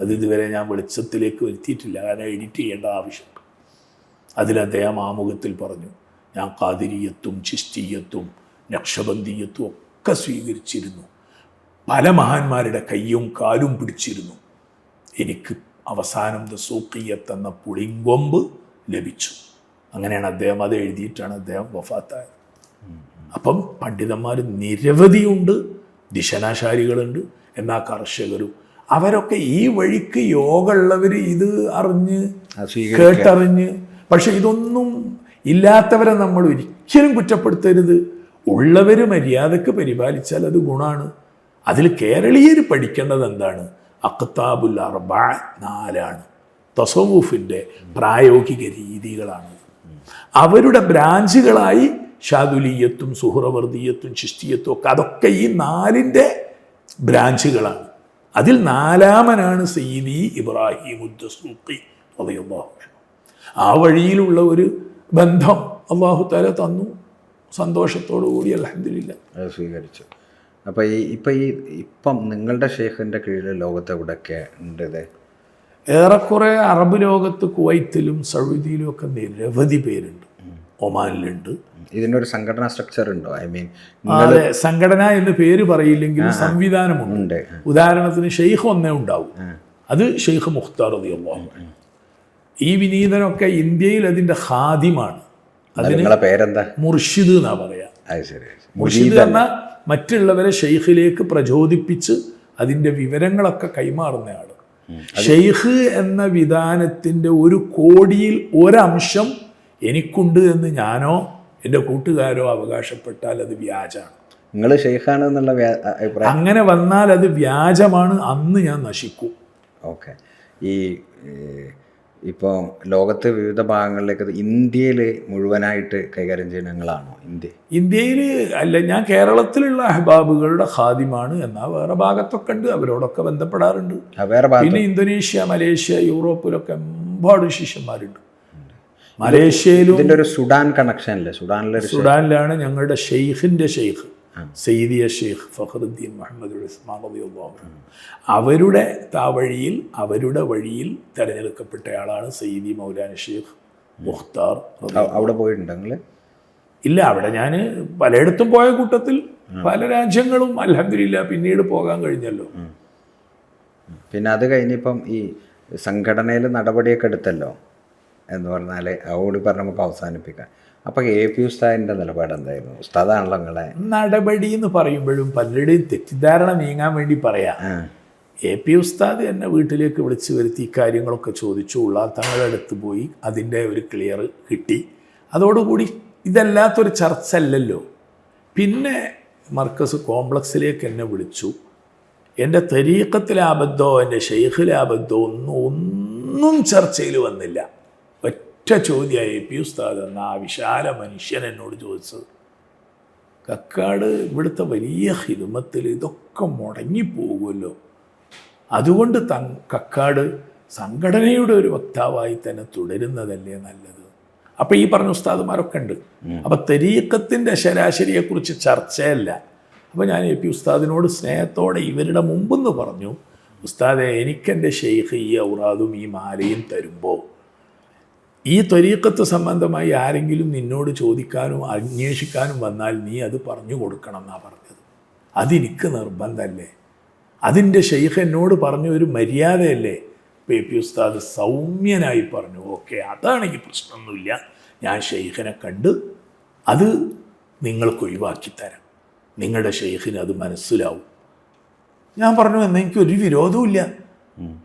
അത് ഇതുവരെ ഞാൻ വെളിച്ചത്തിലേക്ക് വരുത്തിയിട്ടില്ല, കാരണം എഡിറ്റ് ചെയ്യേണ്ട ആവശ്യമുണ്ട്. അതിൽ അദ്ദേഹം ആമുഖത്തിൽ പറഞ്ഞു, ഞാൻ ഖാദിരിയത്തും ചിശ്തിയത്തും നക്ഷബന്ദിയത്തും ഒക്കെ സ്വീകരിച്ചിരുന്നു, പല മഹാന്മാരുടെ കയ്യും കാലും പിടിച്ചിരുന്നു, എനിക്ക് അവസാനം ദസൂഖിയത്ത് എന്ന പുളിങ്കൊമ്പ് ലഭിച്ചു. അങ്ങനെയാണ് അദ്ദേഹം അത് എഴുതിയിട്ടാണ് അദ്ദേഹം വഫാത്തായത്. അപ്പം പണ്ഡിതന്മാർ നിരവധിയുണ്ട്, ദിശനാശാരികളുണ്ട്, എന്നാൽ കർഷകരും അവരൊക്കെ ഈ വഴിക്ക് യോഗ ഉള്ളവർ ഇത് അറിഞ്ഞ് കേട്ടറിഞ്ഞ്. പക്ഷെ ഇതൊന്നും ഇല്ലാത്തവരെ നമ്മൾ ഒരിക്കലും കുറ്റപ്പെടുത്തരുത്. ഉള്ളവർ മര്യാദക്ക് പരിപാലിച്ചാൽ അത് ഗുണമാണ്. അതിൽ കേരളീയർ പഠിക്കേണ്ടത് എന്താണ്? അഖ്താബുൽ അർബഅ 4 തസവൂഫിൻ്റെ പ്രായോഗിക രീതികളാണ്. അവരുടെ ബ്രാഞ്ചുകളായി ഷാദുലിയത്തും സുഹ്റവർദിയത്തും ചിശ്തിയത്തും ഒക്കെ, അതൊക്കെ ഈ 4ൻ്റെ ബ്രാഞ്ചുകളാണ്. അതിൽ 4-മനാണ് സയ്യിദി ഇബ്രാഹിം ഉദ്ദസൂഖി റളിയല്ലാഹു അൻഹു. ആ വഴിയിലുള്ള ഒരു ബന്ധം അല്ലാഹു തആല തന്നു. സന്തോഷത്തോടു കൂടി അൽഹംദുലില്ലാഹ് സ്വീകരിച്ചു. അപ്പോൾ ഇപ്പം നിങ്ങളുടെ ഷെയ്ഖിൻ്റെ കീഴിൽ ലോകത്ത് എവിടെയൊക്കെ ഉണ്ട് ഇത്? ഏറെക്കുറെ അറബ് ലോകത്ത് കുവൈത്തിലും സൗദിയിലും ഒക്കെ നിരവധി പേരുണ്ട്. ഒമാനിലുണ്ട്. ഇതിനൊരു സംഘടനാ സ്ട്രക്ചർ ഉണ്ടോ? ഐ മീൻ അതെ, സംഘടന എന്ന് പേര് പറയില്ലെങ്കിലും സംവിധാനമുണ്ട്. ഉദാഹരണത്തിന് ഷെയ്ഖ് ഒന്നേ ഉണ്ടാവും, അത് ഷെയ്ഖ് മുഖ്താർ റളിയല്ലാഹു അൻഹു. ഈ വിനീതനൊക്കെ ഇന്ത്യയിൽ അതിൻ്റെ ഖാദിമാണ്. അതിനുള്ള പേരെന്താ? മുർഷിദ് എന്നാ പറയാ. മുർഷിദ് പറഞ്ഞാൽ മറ്റുള്ളവരെ ഷെയ്ഖിലേക്ക് പ്രചോദിപ്പിച്ച് അതിൻ്റെ വിവരങ്ങളൊക്കെ കൈമാറുന്നയാൾ. ഷെയ്ഖ് എന്ന വിധാനത്തിൻ്റെ 1 കോടിയിൽ ഒരംശം എനിക്കുണ്ട് എന്ന് ഞാനോ എൻ്റെ കൂട്ടുകാരോ അവകാശപ്പെട്ടാൽ അത് വ്യാജമാണ്. നിങ്ങൾ ഷെയ്ഖാണ് എന്നുള്ള അഭിപ്രായം? അങ്ങനെ വന്നാൽ അത് വ്യാജമാണ്, അന്ന് ഞാൻ നശിക്കും. ഓക്കെ. ഇപ്പോൾ ലോകത്ത് വിവിധ ഭാഗങ്ങളിലേക്ക് ഇന്ത്യയിൽ മുഴുവനായിട്ട് കൈകാര്യം ചെയ്യുന്ന നിങ്ങളാണോ? ഇന്ത്യയിൽ അല്ല, ഞാൻ കേരളത്തിലുള്ള അഹ്ബാബുകളുടെ ഖാദിമാണ്. എന്നാൽ വേറെ ഭാഗത്തൊക്കെ ഉണ്ട്, അവരോടൊക്കെ ബന്ധപ്പെടാറുണ്ട്. പിന്നെ ഇന്തോനേഷ്യ, മലേഷ്യ, യൂറോപ്പിലൊക്കെ ഒരുപാട് ശിഷ്യന്മാരുണ്ട്. മലേഷ്യയിലും ഇതിൻ്റെ ഒരു സുഡാൻ കണക്ഷൻ അല്ലേ? സുഡാനിലാണ് ഞങ്ങളുടെ ഷെയ്ഖിൻ്റെ ഷെയ്ഖ് സയ്യിദിയ ഷെയ്ഖ് ഫഖറുദ്ദീൻ മുഹമ്മദ് ഉസ്മാൻ റളിയല്ലാഹു അൻഹു. അവരുടെ താവഴിയിൽ, അവരുടെ വഴിയിൽ തിരഞ്ഞെടുക്കപ്പെട്ടയാളാണ് സയ്യിദി മൗലാന ഷെയ്ഖ് മുഖ്താർ. അവിടെ പോയിട്ടുണ്ട് നിങ്ങൾ? ഇല്ല, അവിടെ ഞാൻ പലയിടത്തും പോയ കൂട്ടത്തിൽ പല രാജ്യങ്ങളും അൽഹംദുലില്ലാഹ് പിന്നീട് പോകാൻ കഴിഞ്ഞല്ലോ. പിന്നെ അത് കഴിഞ്ഞിപ്പം ഈ സംഘടനയിൽ നടപടിയൊക്കെ എടുത്തല്ലോ എന്ന് പറഞ്ഞാൽ അതുകൂടി പറഞ്ഞ് നമുക്ക് അവസാനിപ്പിക്കാം. അപ്പോൾ AP ഉസ്താദിൻ്റെ നിലപാട് എന്തായിരുന്നു? ഉസ്താദാണല്ലോ നിങ്ങളെ. നടപടി എന്ന് പറയുമ്പോഴും പലരുടെയും തെറ്റിദ്ധാരണ നീങ്ങാൻ വേണ്ടി പറയാം. AP ഉസ്താദ് എന്നെ വീട്ടിലേക്ക് വിളിച്ചു വരുത്തി കാര്യങ്ങളൊക്കെ ചോദിച്ചു. തങ്ങളുടെ അടുത്ത് പോയി അതിൻ്റെ ഒരു ക്ലിയർ കിട്ടി. അതോടുകൂടി ഇതല്ലാത്തൊരു ചർച്ച അല്ലല്ലോ. പിന്നെ മർക്കസ് കോംപ്ലക്സിലേക്ക് എന്നെ വിളിച്ചു. എൻ്റെ തരീഖത്തിലെ അബദ്ധമോ എൻ്റെ ഷെയ്ഖിലെ അബദ്ധമോ ഒന്നും ചർച്ചയിൽ വന്നില്ല. ഒറ്റ ചോദ്യമായി AP ഉസ്താദ് എന്ന ആ വിശാല മനുഷ്യൻ എന്നോട് ചോദിച്ചത്, കക്കാട് ഇവിടുത്തെ വലിയ ഹിദമത്തിൽ ഇതൊക്കെ മുടങ്ങിപ്പോകുമല്ലോ, അതുകൊണ്ട് കക്കാട് സംഘടനയുടെ ഒരു വക്താവായി തന്നെ തുടരുന്നതല്ലേ നല്ലത്. അപ്പോൾ ഈ പറഞ്ഞ ഉസ്താദുമാരൊക്കെ ഉണ്ട്. അപ്പോൾ തരീഖത്തിൻ്റെ ശരാശരിയെക്കുറിച്ച് ചർച്ചയല്ല. അപ്പോൾ ഞാൻ AP ഉസ്താദിനോട് സ്നേഹത്തോടെ ഇവരുടെ മുമ്പെന്ന് പറഞ്ഞു, ഉസ്താദെ, എനിക്കെൻ്റെ ഷെയ്ഖ് ഈ ഔറാദും ഈ മാലയും തരുമ്പോൾ ഈ ത്വരീഖത്ത് സംബന്ധമായി ആരെങ്കിലും നിന്നോട് ചോദിക്കാനും അന്വേഷിക്കാനും വന്നാൽ നീ അത് പറഞ്ഞു കൊടുക്കണം എന്നാണ് പറഞ്ഞത്. അതെനിക്ക് നിർബന്ധമല്ലേ? അതിൻ്റെ ഷെയ്ഖ് എന്നോട് പറഞ്ഞ ഒരു മര്യാദയല്ലേ? AP ഉസ്താദ് സൗമ്യനായി പറഞ്ഞു, ഓക്കെ, അതാണെങ്കിൽ പ്രശ്നമൊന്നുമില്ല, ഞാൻ ഷെയ്ഖിനെ കണ്ട് അത് നിങ്ങൾക്ക് ഒഴിവാക്കി തരാം, നിങ്ങളുടെ ഷെയ്ഖിന് അത് മനസ്സിലാവും. ഞാൻ പറഞ്ഞു, എന്നാൽ എനിക്കൊരു വിരോധവുമില്ല.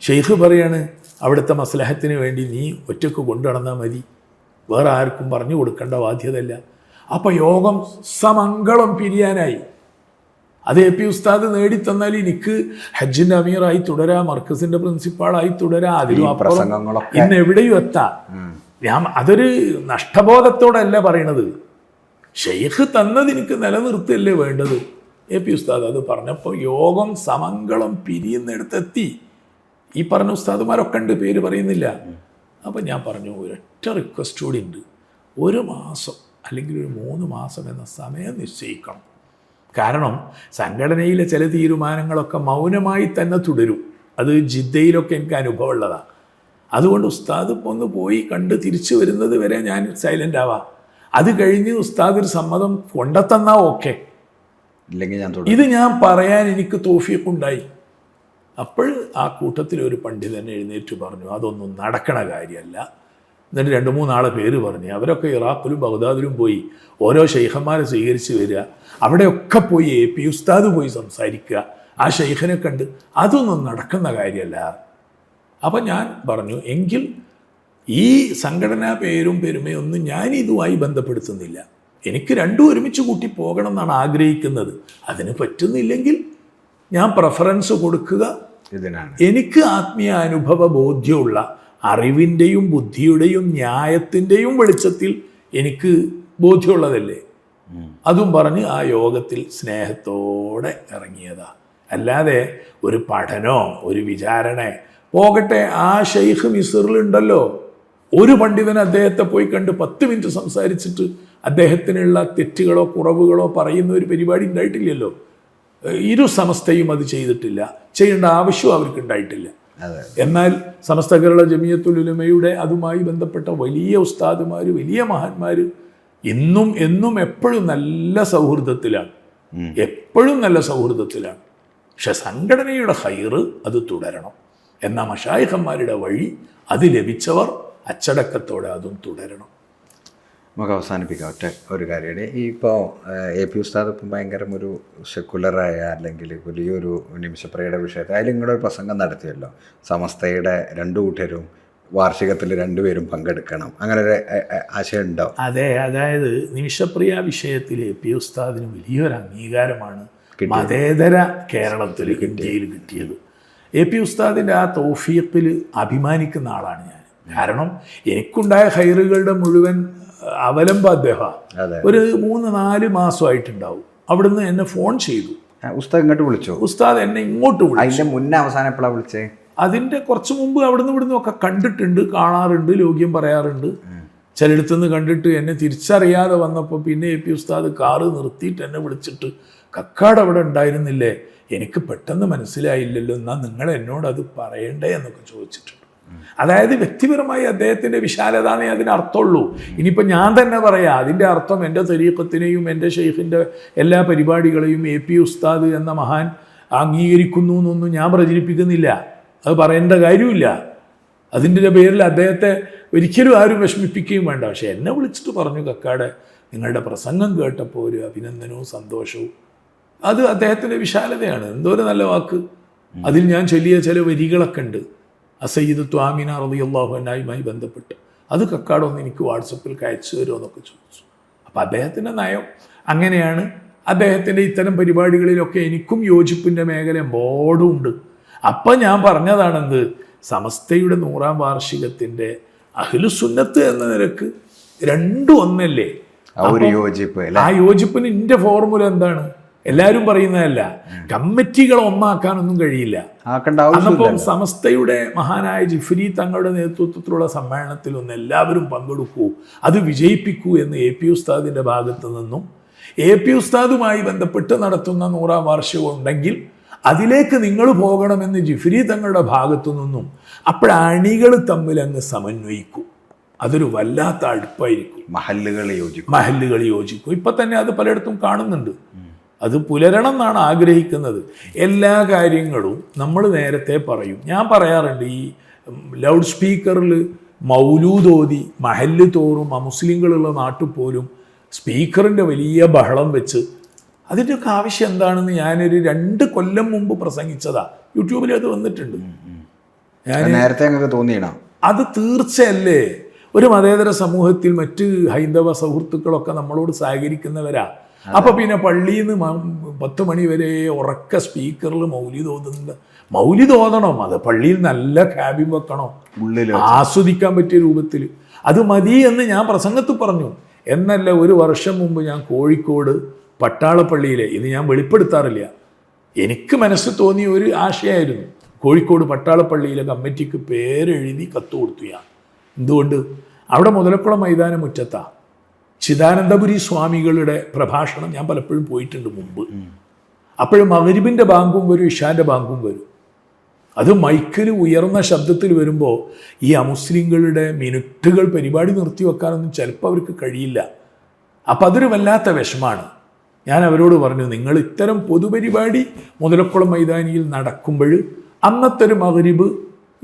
ഷെയ്ഖ് പറയാണ്, അവിടുത്തെ മസ്ലഹത്തിന് വേണ്ടി നീ ഒറ്റക്ക് കൊണ്ടു നടന്നാൽ മതി, വേറെ ആർക്കും പറഞ്ഞു കൊടുക്കേണ്ട ബാധ്യതയില്ല. അപ്പോൾ യോഗം സമംഗളം പിരിയാനായി. അത് എ പി ഉസ്താദ് നേടിത്തന്നാൽ എനിക്ക് ഹജ്ജിൻ്റെ അമീറായി തുടരാം, മർക്കസിൻ്റെ പ്രിൻസിപ്പാളായി തുടരാം, അതിലും അപ്പുറം പ്രസംഗങ്ങളൊക്കെ ഇന്ന് എവിടെയും എത്താം. ഞാൻ അതൊരു നഷ്ടബോധത്തോടല്ല പറയണത്. ഷെയ്ഖ് തന്നത് എനിക്ക് നിലനിർത്തല്ലേ വേണ്ടത്. എ പി ഉസ്താദ് അത് പറഞ്ഞപ്പോൾ യോഗം സമങ്കളം പിരിയുന്നിടത്തെത്തി. ഈ പറഞ്ഞ ഉസ്താദുമാരൊക്കെ ഉണ്ട്, പേര് പറയുന്നില്ല. അപ്പം ഞാൻ പറഞ്ഞു, ഒരൊറ്റ റിക്വസ്റ്റ് കൂടി ഉണ്ട്. 1 മാസം അല്ലെങ്കിൽ ഒരു 3 മാസം എന്ന സമയം നിശ്ചയിക്കണം. കാരണം സംഘടനയിലെ ചില തീരുമാനങ്ങളൊക്കെ മൗനമായി തന്നെ തുടരും. അത് ജിദ്ദയിലൊക്കെ എനിക്ക് അനുഭവമുള്ളതാണ്. അതുകൊണ്ട് ഉസ്താദ് ഒന്ന് പോയി കണ്ട് തിരിച്ചു വരുന്നത് വരെ ഞാൻ സൈലൻ്റ് ആവാം. അത് കഴിഞ്ഞ് ഉസ്താദ് ഒരു സമ്മതം കൊണ്ടെത്തന്നാ ഓക്കെ, ഇല്ലെങ്കിൽ ഞാൻ ഇത് ഞാൻ പറയാൻ എനിക്ക് തോഫീഖുണ്ടായി. അപ്പോൾ ആ കൂട്ടത്തിൽ ഒരു പണ്ഡിതൻ എഴുന്നേറ്റ് പറഞ്ഞു, അതൊന്നും നടക്കണ കാര്യമല്ല. എന്നിട്ട് 2-3 ആളെ പേര് പറഞ്ഞു. അവരൊക്കെ ഇറാഖിലും ബഗ്ദാദിലും പോയി ഓരോ ഷെയ്ഖന്മാരെ സ്വീകരിച്ച് വരിക, അവിടെയൊക്കെ പോയി എ പി ഉസ്താദ് പോയി സംസാരിക്കുക, ആ ഷെയ്ഖിനെ കണ്ട്. അതൊന്നും നടക്കുന്ന കാര്യമല്ല. അപ്പം ഞാൻ പറഞ്ഞു, എങ്കിൽ ഈ സംഘടനാ പേരും പെരുമയൊന്നും ഞാൻ ഇതുമായി ബന്ധപ്പെടുത്തുന്നില്ല. എനിക്ക് രണ്ടും ഒരുമിച്ച് കൂട്ടി പോകണം എന്നാണ് ആഗ്രഹിക്കുന്നത്. അതിന് പറ്റുന്നില്ലെങ്കിൽ ഞാൻ പ്രിഫറൻസ് കൊടുക്കുക ഇതിനാണ്. എനിക്ക് ആത്മീയ അനുഭവ ബോധ്യമുള്ള അറിവിൻ്റെയും ബുദ്ധിയുടെയും ന്യായത്തിൻ്റെയും വെളിച്ചത്തിൽ എനിക്ക് ബോധ്യമുള്ളതല്ലേ. അതും പറഞ്ഞ് ആ യോഗത്തിൽ സ്നേഹത്തോടെ ഇറങ്ങിയതാ. അല്ലാതെ ഒരു പഠനോ ഒരു വിചാരണ പോകട്ടെ. ആ ഷെയ്ഖ് മിസ്റിലുണ്ടല്ലോ, ഒരു പണ്ഡിതൻ അദ്ദേഹത്തെ പോയി കണ്ട് 10 മിനിറ്റ് സംസാരിച്ചിട്ട് അദ്ദേഹത്തിനുള്ള തെറ്റുകളോ കുറവുകളോ പറയുന്ന ഒരു പരിപാടി ഉണ്ടായിട്ടില്ലല്ലോ. ഇരു സമസ്തയും അത് ചെയ്തിട്ടില്ല, ചെയ്യേണ്ട ആവശ്യവും അവർക്ക് ഉണ്ടായിട്ടില്ല. എന്നാൽ സമസ്ത കേരള ജമിയത്തുൽ ഉലമയുടെ അതുമായി ബന്ധപ്പെട്ട വലിയ ഉസ്താദുമാർ, വലിയ മഹാന്മാർ ഇന്നും എന്നും എപ്പോഴും നല്ല സൗഹൃദത്തിലാണ്, എപ്പോഴും നല്ല സൗഹൃദത്തിലാണ്. പക്ഷെ സംഘടനയുടെ ഹൈറ് അത് തുടരണം. എന്നാൽ മശായിഖന്മാരുടെ വഴി അത് ലഭിച്ചവർ അച്ചടക്കത്തോടെ അതും തുടരണം. നമുക്ക് അവസാനിപ്പിക്കാം ഒറ്റ ഒരു കാര്യമാണ്. ഈ ഇപ്പോൾ എ പി ഉസ്താദ് ഇപ്പം ഭയങ്കര ഒരു സെക്കുലറായ അല്ലെങ്കിൽ വലിയൊരു നിമിഷപ്രിയയുടെ വിഷയത്തിൽ അതിൽ നിങ്ങളുടെ ഒരു പ്രസംഗം നടത്തിയല്ലോ, സമസ്തയുടെ 2 കൂട്ടരും വാർഷികത്തിൽ 2 പേരും പങ്കെടുക്കണം, അങ്ങനെ ഒരു ആശയം ഉണ്ടോ? അതെ, അതായത് നിമിഷപ്രിയ വിഷയത്തിൽ എ പി ഉസ്താദിന് വലിയൊരു അംഗീകാരമാണ് മതേതര കേരളത്തിൽ ഇന്ത്യയിൽ കിട്ടിയത്. എ പി ഉസ്താദിൻ്റെ ആ തൗഫീഖിൽ അഭിമാനിക്കുന്ന ആളാണ് ഞാൻ. കാരണം എനിക്കുണ്ടായ ഹൈറുകളുടെ മുഴുവൻ അവലംബം അദ്ദേഹമാണ്. ഒരു 3-4 മാസമായിട്ടുണ്ടാവും. അവിടുന്ന് എന്നെ ഫോൺ ചെയ്തു. ഉസ്താദ് ഇങ്ങോട്ട് വിളിച്ചോ? ഉസ്താദ് എന്നെ ഇങ്ങോട്ട് വിളിച്ചു. അതിൻ്റെ മുന്നേ അവസാനം എപ്പോഴാണ് വിളിച്ചേ? അതിൻ്റെ കുറച്ച് മുമ്പ് അവിടുന്ന് ഇവിടുന്ന് ഒക്കെ കണ്ടിട്ടുണ്ട്, കാണാറുണ്ട്, ലോക്യം പറയാറുണ്ട്. ചിലയിടത്തുനിന്ന് കണ്ടിട്ട് എന്നെ തിരിച്ചറിയാതെ വന്നപ്പോൾ പിന്നെ എ പി ഉസ്താദ് കാറ് നിർത്തിയിട്ട് എന്നെ വിളിച്ചിട്ട്, കക്കാട് അവിടെ ഉണ്ടായിരുന്നില്ലേ, എനിക്ക് പെട്ടെന്ന് മനസ്സിലായില്ലല്ലോ, എന്നാൽ നിങ്ങൾ എന്നോട് അത് പറയണ്ടേ എന്നൊക്കെ ചോദിച്ചിട്ടുണ്ട്. അതായത് വ്യക്തിപരമായി അദ്ദേഹത്തിൻ്റെ വിശാലത എന്നേ അതിനർത്ഥമുള്ളൂ. ഇനിയിപ്പോൾ ഞാൻ തന്നെ പറയാം, അതിൻ്റെ അർത്ഥം എൻ്റെ തരീഖത്തിനെയും എൻ്റെ ഷെയ്ഖിൻ്റെ എല്ലാ പരിപാടികളെയും എ പി ഉസ്താദ് എന്ന മഹാൻ അംഗീകരിക്കുന്നു എന്നൊന്നും ഞാൻ പ്രചരിപ്പിക്കുന്നില്ല. അത് പറയേണ്ട കാര്യമില്ല. അതിൻ്റെ പേരിൽ അദ്ദേഹത്തെ ഒരിക്കലും ആരും വിഷമിപ്പിക്കുകയും വേണ്ട. പക്ഷെ എന്നെ വിളിച്ചിട്ട് പറഞ്ഞു, കക്കാട് നിങ്ങളുടെ പ്രസംഗം കേട്ടപ്പോൾ ഒരു അഭിനന്ദനവും സന്തോഷവും. അത് അദ്ദേഹത്തിൻ്റെ വിശാലതയാണ്. എന്തോ ഒരു നല്ല വാക്ക്. അതിൽ ഞാൻ ചൊല്ലിയ ചില വരികളൊക്കെ ഉണ്ട്, അസയ്യിദത്തു ആമിന റളിയല്ലാഹു അൻഹയുമായി ബന്ധപ്പെട്ട്. അത് കക്കാടൊന്ന് എനിക്ക് വാട്സപ്പിൽ അയച്ചു തരുമോ എന്നൊക്കെ ചോദിച്ചു. അപ്പോൾ അദ്ദേഹത്തിൻ്റെ നയം അങ്ങനെയാണ്. അദ്ദേഹത്തിൻ്റെ ഇത്തരം പരിപാടികളിലൊക്കെ എനിക്കും യോജിപ്പിൻ്റെ മേഖല എമ്പോഴും ഉണ്ട്. അപ്പം ഞാൻ പറഞ്ഞതാണെന്ത്, സമസ്തയുടെ 100ാം വാർഷികത്തിൻ്റെ അഹ്ലുസുന്നത്ത് എന്ന നിലക്ക് 2 ഒന്നല്ലേ. ആ യോജിപ്പിന് എൻ്റെ ഫോർമുല എന്താണ്? എല്ലാവരും പറയുന്നതല്ല, കമ്മിറ്റികൾ ഒന്നാക്കാനൊന്നും കഴിയില്ല. അന്നപ്പം സമസ്തയുടെ മഹാനായ ജിഫ്രി തങ്ങളുടെ നേതൃത്വത്തിലുള്ള സമ്മേളനത്തിൽ ഒന്ന് എല്ലാവരും പങ്കെടുക്കൂ, അത് വിജയിപ്പിക്കൂ എന്ന് എ പി ഉസ്താദിൻ്റെ ഭാഗത്തു നിന്നും എ പി ഉസ്താദുമായി ബന്ധപ്പെട്ട് നടത്തുന്ന 100ാം വാർഷികം ഉണ്ടെങ്കിൽ അതിലേക്ക് നിങ്ങൾ പോകണമെന്ന് ജിഫ്രി തങ്ങളുടെ ഭാഗത്തു നിന്നും അപ്പോഴണികൾ തമ്മിൽ അങ്ങ് സമന്വയിക്കും. അതൊരു വല്ലാത്ത അടുപ്പായിരിക്കും. മഹല്ലുകൾ യോജിക്കും. ഇപ്പം തന്നെ അത് പലയിടത്തും കാണുന്നുണ്ട്. അത് പുലരണം എന്നാണ് ആഗ്രഹിക്കുന്നത്. എല്ലാ കാര്യങ്ങളും നമ്മൾ നേരത്തെ പറയും. ഞാൻ പറയാറുണ്ട്, ഈ ലൗഡ് സ്പീക്കറിൽ മൗലൂദ് ഓതി മഹല്ല് തോറും അമുസ്ലിങ്ങളുള്ള നാട്ടിൽ പോലും സ്പീക്കറിൻ്റെ വലിയ ബഹളം വെച്ച് അതിൻ്റെയൊക്കെ ആവശ്യം എന്താണെന്ന് ഞാനൊരു 2 കൊല്ലം മുമ്പ് പ്രസംഗിച്ചതാ. യൂട്യൂബിൽ അത് വന്നിട്ടുണ്ട്. ഞാൻ നേരത്തെ തോന്നിയണം അത് തീർച്ചയല്ലേ. ഒരു മതേതര സമൂഹത്തിൽ മറ്റ് ഹൈന്ദവ സുഹൃത്തുക്കളൊക്കെ നമ്മളോട് സഹകരിക്കുന്നവരാ. അപ്പോൾ പിന്നെ പള്ളിയിൽ നിന്ന് 10 മണി വരെ ഉറക്ക സ്പീക്കറിൽ മൗലിദ് ഓതുന്നുണ്ട്. മൗലിദ് ഓതണം, അത് പള്ളിയിൽ നല്ല ക്യാബിൻ വെക്കണം, ഉള്ളിൽ ആസ്വദിക്കാൻ പറ്റിയ രൂപത്തിൽ. അത് മതി എന്ന് ഞാൻ പ്രസംഗത്തിൽ പറഞ്ഞു. എന്നല്ല, ഒരു വർഷം മുമ്പ് ഞാൻ കോഴിക്കോട് പട്ടാളപ്പള്ളിയിലെ, ഇത് ഞാൻ വെളിപ്പെടുത്താറില്ല, എനിക്ക് മനസ്സിൽ തോന്നിയ ഒരു ആശയമായിരുന്നു. കോഴിക്കോട് പട്ടാളപ്പള്ളിയിലെ കമ്മിറ്റിക്ക് പേരെഴുതി കത്ത് കൊടുത്തു ഞാൻ. എന്തുകൊണ്ട്? അവിടെ മുതലക്കുളം മൈതാന മുറ്റത്താ ചിദാനന്ദപുരി സ്വാമികളുടെ പ്രഭാഷണം ഞാൻ പലപ്പോഴും പോയിട്ടുണ്ട് മുമ്പ്. അപ്പോഴും മഗ്രിബിൻ്റെ ബാങ്കും വരും, ഇഷാൻ്റെ ബാങ്കും വരും. അത് മൈക്കിൽ ഉയർന്ന ശബ്ദത്തിൽ വരുമ്പോൾ ഈ അമുസ്ലിങ്ങളുടെ മിനിറ്റുകൾ പരിപാടി നിർത്തി വെക്കാനൊന്നും ചിലപ്പോൾ അവർക്ക് കഴിയില്ല. അപ്പം അതൊരു വല്ലാത്ത വിഷമാണ്. ഞാൻ അവരോട് പറഞ്ഞു, നിങ്ങൾ ഇത്തരം പൊതുപരിപാടി മുതലക്കുളം മൈതാനിയിൽ നടക്കുമ്പോൾ അന്നത്തെ ഒരു മഗ്രിബ്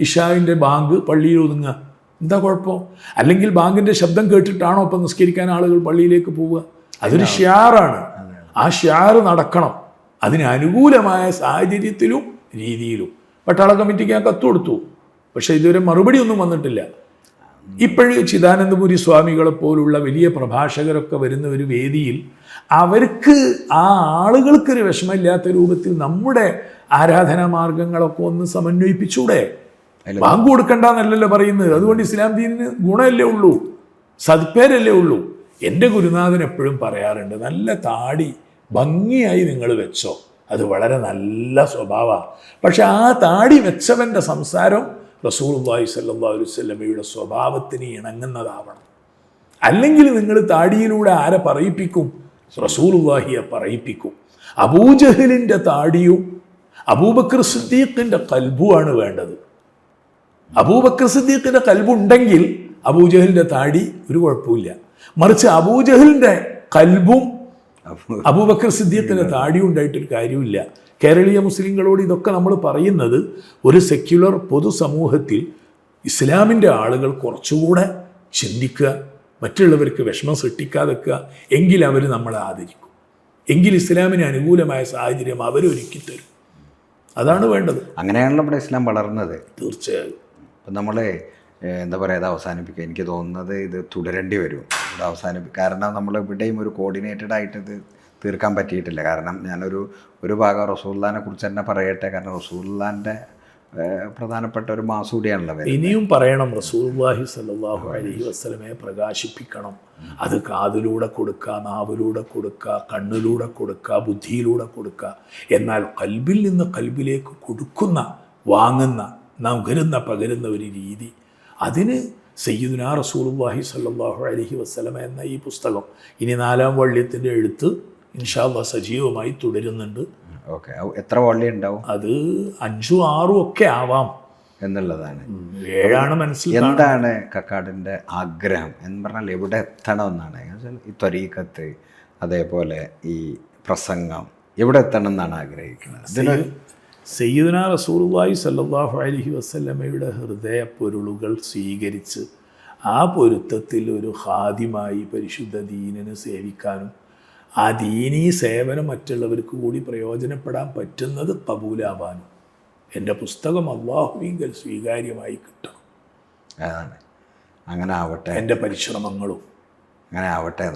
ഇഷാവിൻ്റെ ബാങ്ക് പള്ളിയിൽ ഒതുങ്ങുക, എന്താ കുഴപ്പം? അല്ലെങ്കിൽ ബാങ്കിൻ്റെ ശബ്ദം കേട്ടിട്ടാണോ ഇപ്പം നിസ്കരിക്കാൻ ആളുകൾ പള്ളിയിലേക്ക് പോവുക? അതൊരു ഷിയാറാണ്. ആ ഷിയാർ നടക്കണം. അതിന് അനുകൂലമായ സാഹചര്യത്തിലും രീതിയിലും. പട്ടാള കമ്മിറ്റിക്ക് ഞാൻ കത്ത് കൊടുത്തു, പക്ഷേ ഇതുവരെ മറുപടി ഒന്നും വന്നിട്ടില്ല. ഇപ്പോഴും ചിദാനന്ദപുരി സ്വാമികളെ പോലുള്ള വലിയ പ്രഭാഷകരൊക്കെ വരുന്ന ഒരു വേദിയിൽ അവർക്ക് ആ ആളുകൾക്കൊരു വിഷമമില്ലാത്ത രൂപത്തിൽ നമ്മുടെ ആരാധനാ മാർഗങ്ങളൊക്കെ ഒന്ന് സമന്വയിപ്പിച്ചൂടെ? ബാങ്ക് കൊടുക്കണ്ടെന്നല്ലല്ലോ പറയുന്നത്. അതുകൊണ്ട് ഇസ്ലാം ദീനിന് ഗുണമല്ലേ ഉള്ളൂ, സദ്പേരല്ലേ ഉള്ളൂ. എൻ്റെ ഗുരുനാഥൻ എപ്പോഴും പറയാറുണ്ട്, നല്ല താടി ഭംഗിയായി നിങ്ങൾ വെച്ചോ, അത് വളരെ നല്ല സ്വഭാവമാണ്. പക്ഷെ ആ താടി വെച്ചവൻ്റെ സംസാരം റസൂലുള്ളാഹി സ്വല്ലല്ലാഹു അലൈഹി വസല്ലമയുടെ സ്വഭാവത്തിന് ഇണങ്ങുന്നതാവണം. അല്ലെങ്കിൽ നിങ്ങൾ താടിയിലൂടെ ആരെ പറയിപ്പിക്കും? റസൂലുള്ളാഹിയെ പറയിപ്പിക്കും. അബൂജഹലിൻ്റെ താടിയും അബൂബക്കർ സിദ്ദീഖിൻ്റെ ഖൽബുമാണ് വേണ്ടത്. അബൂബക്കർ സിദ്ദീഖിൻ്റെ ഖൽബുണ്ടെങ്കിൽ അബൂജഹലിൻ്റെ താടി ഒരു കുഴപ്പമില്ല. മറിച്ച് അബൂജഹലിൻ്റെ ഖൽബും അബൂബക്കർ സിദ്ദീഖിൻ്റെ താടിയും ഉണ്ടായിട്ടൊരു കാര്യമില്ല. കേരളീയ മുസ്ലിങ്ങളോട് ഇതൊക്കെ നമ്മൾ പറയുന്നത് ഒരു സെക്യുലർ പൊതുസമൂഹത്തിൽ ഇസ്ലാമിൻ്റെ ആളുകൾ കുറച്ചുകൂടെ ചിന്തിക്കുക, മറ്റുള്ളവർക്ക് വിഷമം സൃഷ്ടിക്കാതെക്കുക, എങ്കിൽ അവർ നമ്മളെ ആദരിക്കും, എങ്കിൽ ഇസ്ലാമിന് അനുകൂലമായ സാഹചര്യം അവരൊരുക്കി തരും. അതാണ് വേണ്ടത്. അങ്ങനെയാണല്ലോ ഇവിടെ ഇസ്ലാം വളർന്നത്. തീർച്ചയായും. അപ്പം നമ്മൾ എന്താ പറയുക, ഇത് അവസാനിപ്പിക്കുക. എനിക്ക് തോന്നുന്നത് ഇത് തുടരേണ്ടി വരും, ഇവിടെ അവസാനിപ്പിക്കുക. കാരണം നമ്മൾ ഇവിടെയും ഒരു കോർഡിനേറ്റഡ് ആയിട്ട് ഇത് തീർക്കാൻ പറ്റിയിട്ടില്ല. കാരണം ഒരു ഭാഗം റസൂലുള്ളാഹിനെ കുറിച്ച് തന്നെ പറയട്ടെ. കാരണം റസൂലുള്ളാഹിൻ്റെ പ്രധാനപ്പെട്ട ഒരു മാസം കൂടിയാണല്ലോ. ഇനിയും പറയണം, റസൂലുള്ളാഹി സ്വല്ലല്ലാഹു അലൈഹി വസല്ലമയെ പ്രകാശിപ്പിക്കണം. അത് കാതിലൂടെ കൊടുക്കുക, നാവിലൂടെ കൊടുക്കുക, കണ്ണിലൂടെ കൊടുക്കുക, ബുദ്ധിയിലൂടെ കൊടുക്കുക. എന്നാൽ കൽബിൽ നിന്ന് കൽബിലേക്ക് കൊടുക്കുന്ന, വാങ്ങുന്ന, പകരുന്ന ഒരു രീതി, അതിന് സയ്യിദുനാ റസൂലുള്ളാഹി സ്വല്ലല്ലാഹു അലൈഹി വസല്ലമ എന്ന ഈ പുസ്തകം ഇനി 4-ാം വള്ളിയത്തിൻ്റെ എഴുത്ത് ഇൻഷാ അല്ലാഹ് സജീവമായി തുടരുന്നുണ്ട്. ഓക്കെ, എത്ര വള്ളി ഉണ്ടാവും? അത് 5, 6 ഒക്കെ ആവാം എന്നുള്ളതാണ്. 7 മനസ്സിൽ. എന്താണ് കക്കാടിൻ്റെ ആഗ്രഹം എന്ന് പറഞ്ഞാൽ എവിടെ എത്തണമെന്നാണ്? ഈ ത്വരീഖത്ത്, അതേപോലെ ഈ പ്രസംഗം എവിടെ എത്തണം എന്നാണ് ആഗ്രഹിക്കുന്നത്? സയ്യിദുനാ റസൂലുള്ളാഹി സ്വല്ലല്ലാഹു അലൈഹി വസല്ലമയുടെ ഹൃദയ പൊരുളുകൾ സ്വീകരിച്ച് ആ പൊരുത്തത്തിൽ ഒരു ഖാദിമായി പരിശുദ്ധ ദീനിനെ സേവിക്കാനും ആ ദീനീ സേവനം മറ്റുള്ളവർക്ക് കൂടി പ്രയോജനപ്പെടാൻ പറ്റുന്നത് കബൂലാവാനും എൻ്റെ പുസ്തകം അല്ലാഹുവിങ്കൽ സ്വീകാര്യമായി കിട്ടണം. അതാണ്, അങ്ങനെ ആവട്ടെ. എൻ്റെ പരിശ്രമങ്ങളും അങ്ങനെ ആവട്ടെ.